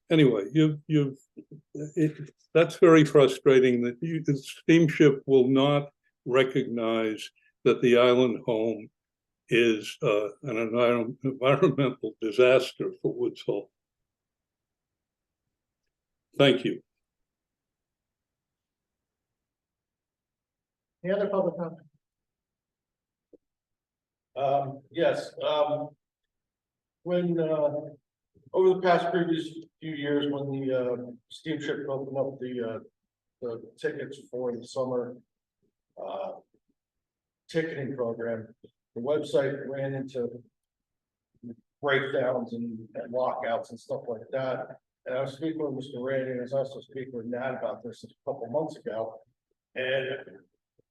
anyway, that's very frustrating that the steamship will not recognize that the island home is an environmental disaster for Woods Hole. Thank you. Any other public comment? Yes, when, over the past previous few years, when the steamship opened up the tickets for the summer ticketing program, the website ran into breakdowns and lockouts and stuff like that. And I was speaking with Mr. Randy, and I was also speaking with Nat about this a couple months ago. And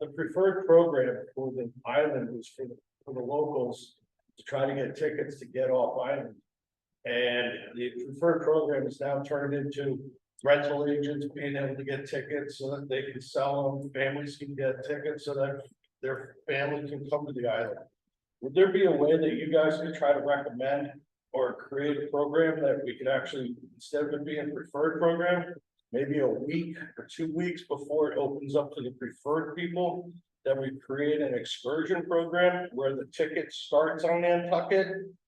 the preferred program for the island was for the locals to try to get tickets to get off island. And the preferred program is now turned into rental agents being able to get tickets so that they can sell them, families can get tickets so that their family can come to the island. Would there be a way that you guys could try to recommend or create a program that we could actually, instead of it being a preferred program, maybe a week or 2 weeks before it opens up to the preferred people, that we create an excursion program where the ticket starts on Nantucket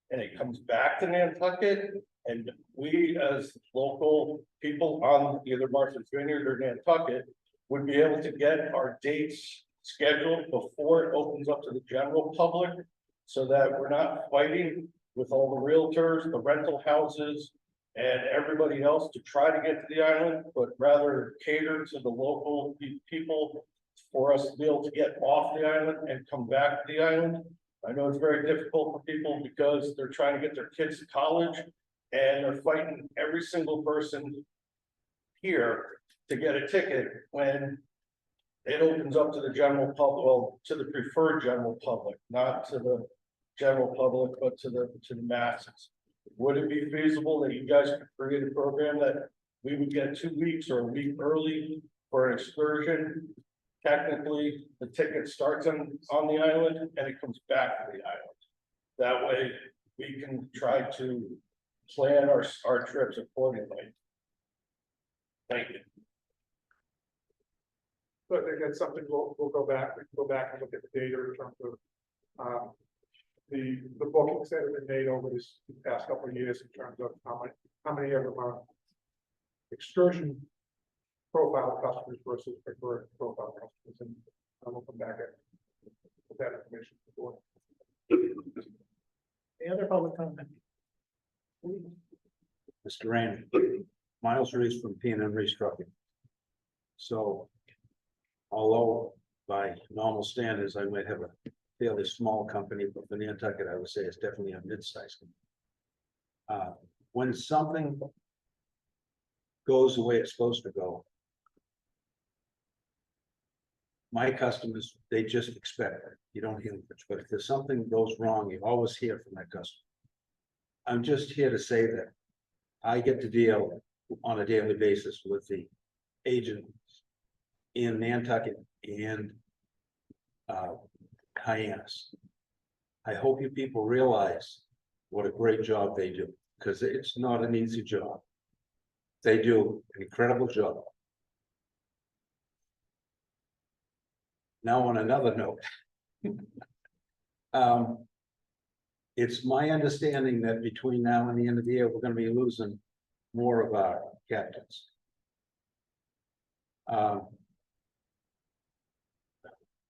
and it comes back to Nantucket? And we, as local people on either Martha's Vineyard or Nantucket, would be able to get our dates scheduled before it opens up to the general public, so that we're not fighting with all the realtors, the rental houses, and everybody else to try to get to the island, but rather cater to the local people for us to be able to get off the island and come back to the island. I know it's very difficult for people because they're trying to get their kids to college and they're fighting every single person here to get a ticket when it opens up to the general public, well, to the preferred general public, not to the general public, but to the masses. Would it be feasible that you guys could create a program that we would get 2 weeks or a week early for an excursion? Technically, the ticket starts on the island and it comes back to the island. That way we can try to plan our trips accordingly. Thank you. So I think that's something we'll go back, we can go back and look at the data in terms of the bookings that have been made over this past couple of years in terms of how many of them are excursion profile customers versus preferred profile customers, and we'll come back with that information before. Any other public comment? Mr. Randy, Miles Reese from P&M Reese Trucking. So, although by normal standards, I might have a fairly small company, but for Nantucket, I would say it's definitely a mid-sized company. When something goes the way it's supposed to go, my customers, they just expect it. You don't hear much, but if there's something goes wrong, you always hear from that customer. I'm just here to say that I get to deal on a daily basis with the agents in Nantucket and Hyannis. I hope you people realize what a great job they do, because it's not an easy job. They do an incredible job. Now, on another note, it's my understanding that between now and the end of the year, we're going to be losing more of our captains.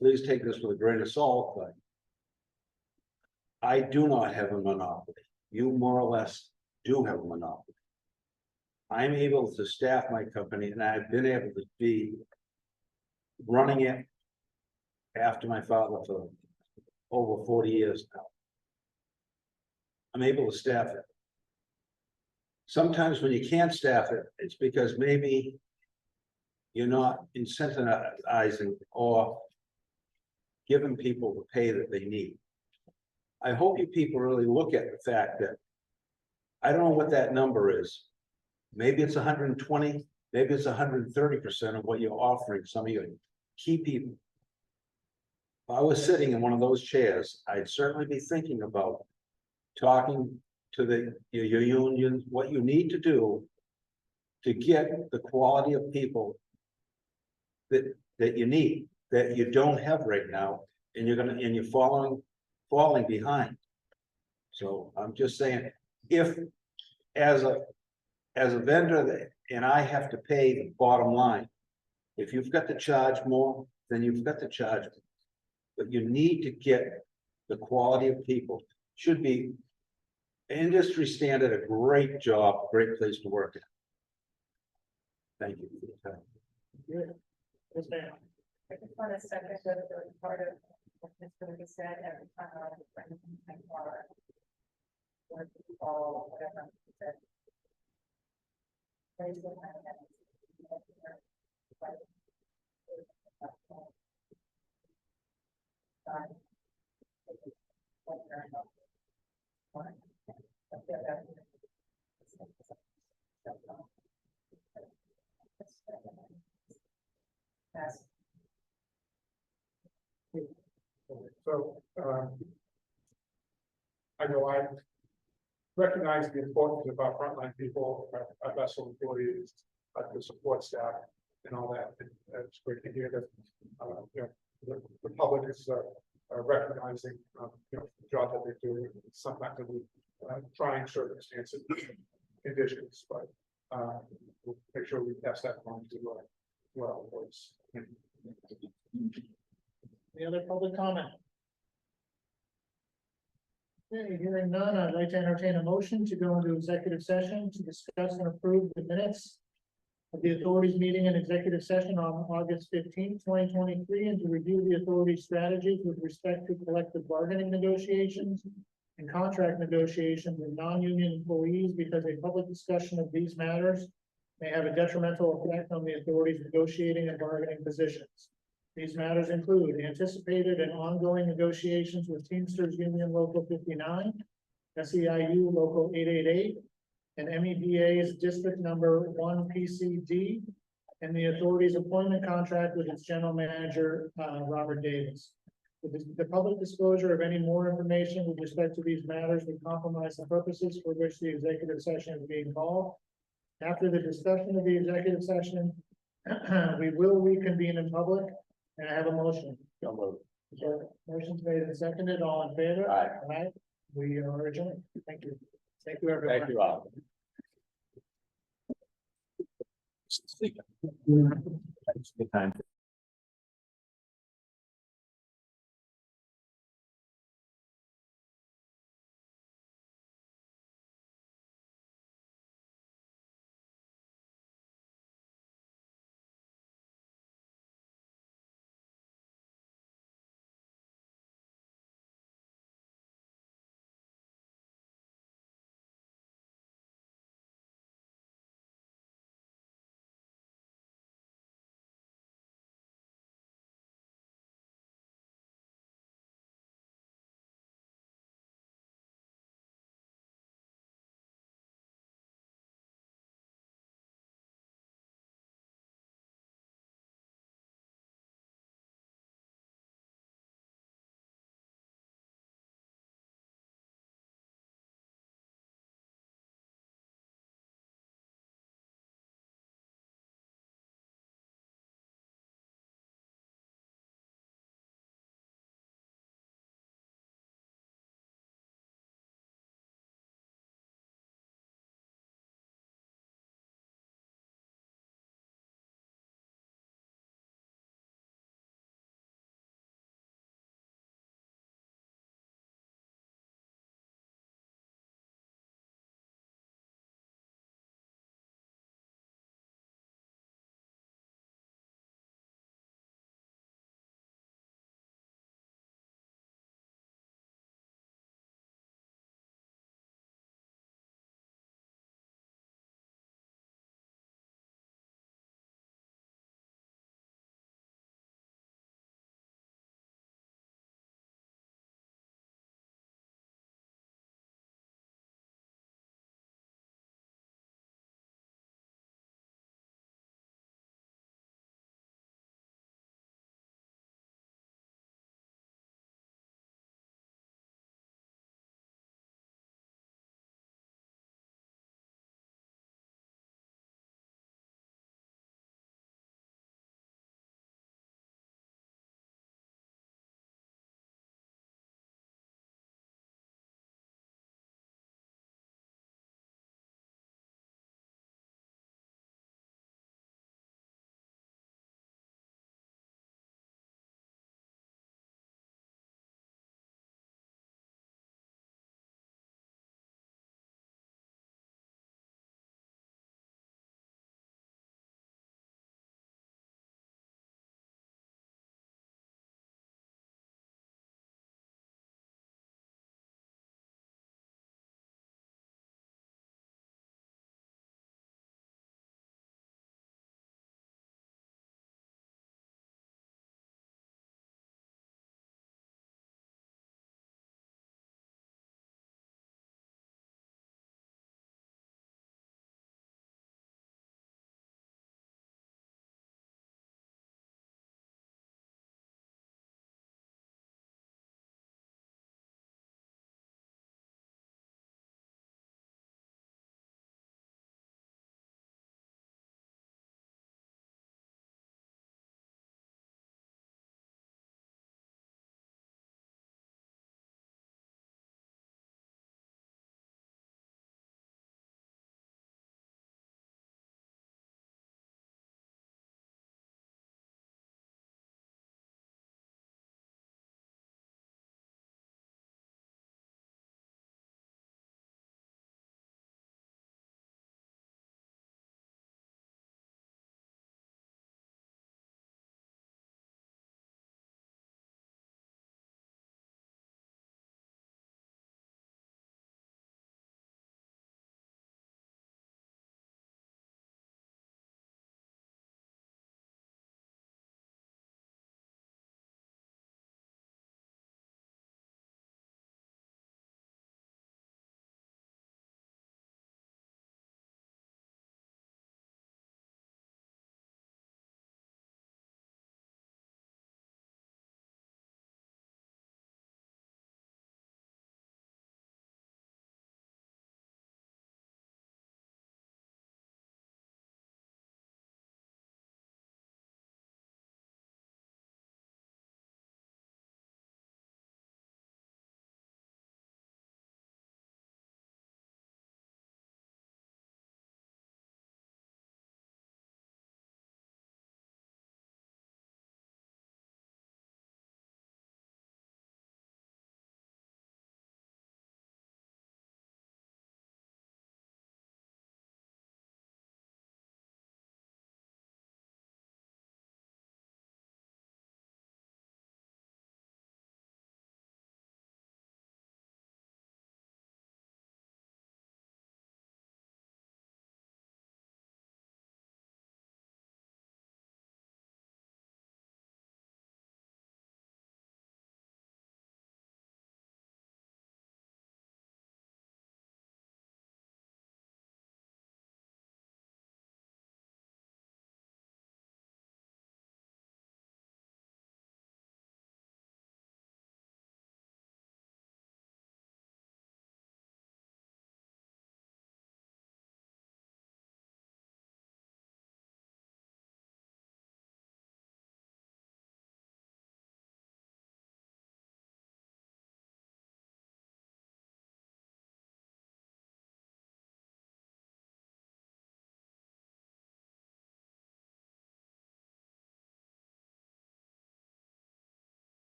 Please take this with a grain of salt, but I do not have a monopoly. You more or less do have a monopoly. I'm able to staff my company, and I've been able to be running it after my father for over 40 years now. I'm able to staff it. Sometimes when you can't staff it, it's because maybe you're not incentivizing or giving people the pay that they need. I hope you people really look at the fact that I don't know what that number is. Maybe it's 120, maybe it's 130% of what you're offering some of your key people. If I was sitting in one of those chairs, I'd certainly be thinking about talking to your unions, what you need to do to get the quality of people that you need, that you don't have right now, and you're following falling behind. So I'm just saying, if as a vendor and I have to pay the bottom line. If you've got to charge more, then you've got to charge. More. But you need to get the quality of people, should be industry standard, a great job, great place to work. Thank you for your time. Good. Yes, ma'am. I just want to second the part of what Mr. Lee said every time I or all whatever he said. Raise the hand. So, I know I recognize the importance of our frontline people, our vessel employees, the support staff and all that. And it's great to hear that, you know, the public is recognizing, you know, the job that they're doing. Sometimes we trying circumstances, conditions, but we'll make sure we pass that on to our employees. Any other public comment? Okay, hearing none, I'd like to entertain a motion to go into executive session to discuss and approve the minutes of the authorities meeting in executive session on August 15th, 2023, and to review the authority's strategies with respect to collective bargaining negotiations and contract negotiations with non-union employees, because a public discussion of these matters may have a detrimental effect on the authority's negotiating and bargaining positions. These matters include anticipated and ongoing negotiations with Teamsters Union Local 59, SEIU Local 888, and MEDA's District Number 1 PCD, and the authority's appointment contract with its general manager, Robert Davis. The public disclosure of any more information with respect to these matters would compromise the purposes for which the executive session is being called. After the discussion of the executive session, we will reconvene in public. And I have a motion. So motion's made and seconded. All in favor? Aye. Aye. We are adjourned. Thank you. Thank you, everyone. Thank you all. Good time.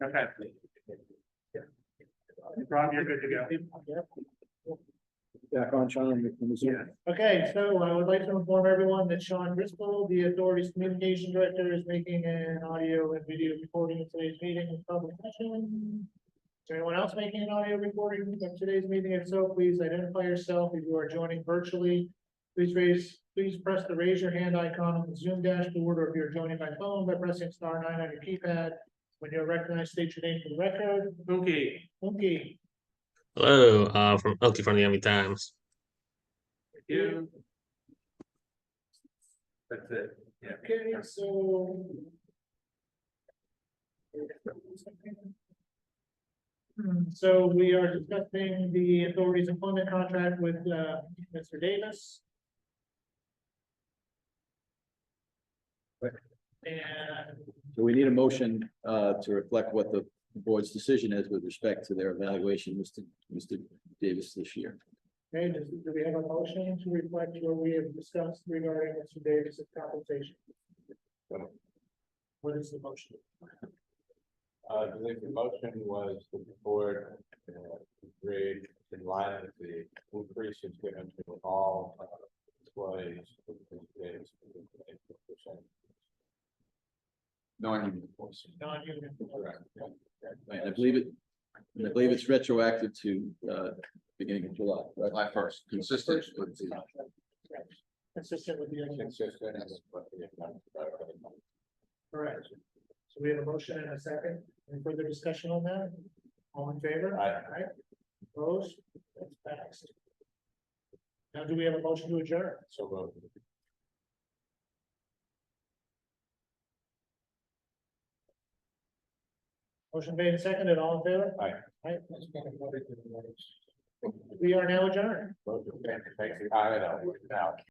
Okay. Rob, you're good to go. Back on, Sean. Okay, so I would like to inform everyone that Sean Driscoll, the authority's communication director, is making an audio and video recording of today's meeting in public session. Is there anyone else making an audio recording of today's meeting? If so, please identify yourself. If you are joining virtually, please press the raise your hand icon on the Zoom dashboard, or if you're joining by phone, by pressing *9 on your keypad. When you're recognized, state your name for the record. Okay. Hello, from Elkie from the Miami Times. Yeah. That's it. Yeah. Okay, so. So we are discussing the authority's employment contract with Mr. Davis. And So we need a motion to reflect what the board's decision is with respect to their evaluation, Mr. Davis this year. okay, do we have a motion to reflect what we have discussed regarding Mr. Davis's compensation? What is the motion? I believe the motion was that the board agreed in line with the increases given to all employees. Non-union employees. Non-union. Right, and I believe it's retroactive to beginning of July, right? July 1st, consistent with the. Consistent with the. Consistent with what the. Correct. So we have a motion and a second. Any further discussion on that? All in favor? Aye. Opposed? That's passed. Now, do we have a motion to adjourn? So vote. Motion made and seconded. All in favor? Aye. Aye. We are now adjourned. Thank you. I know. Now.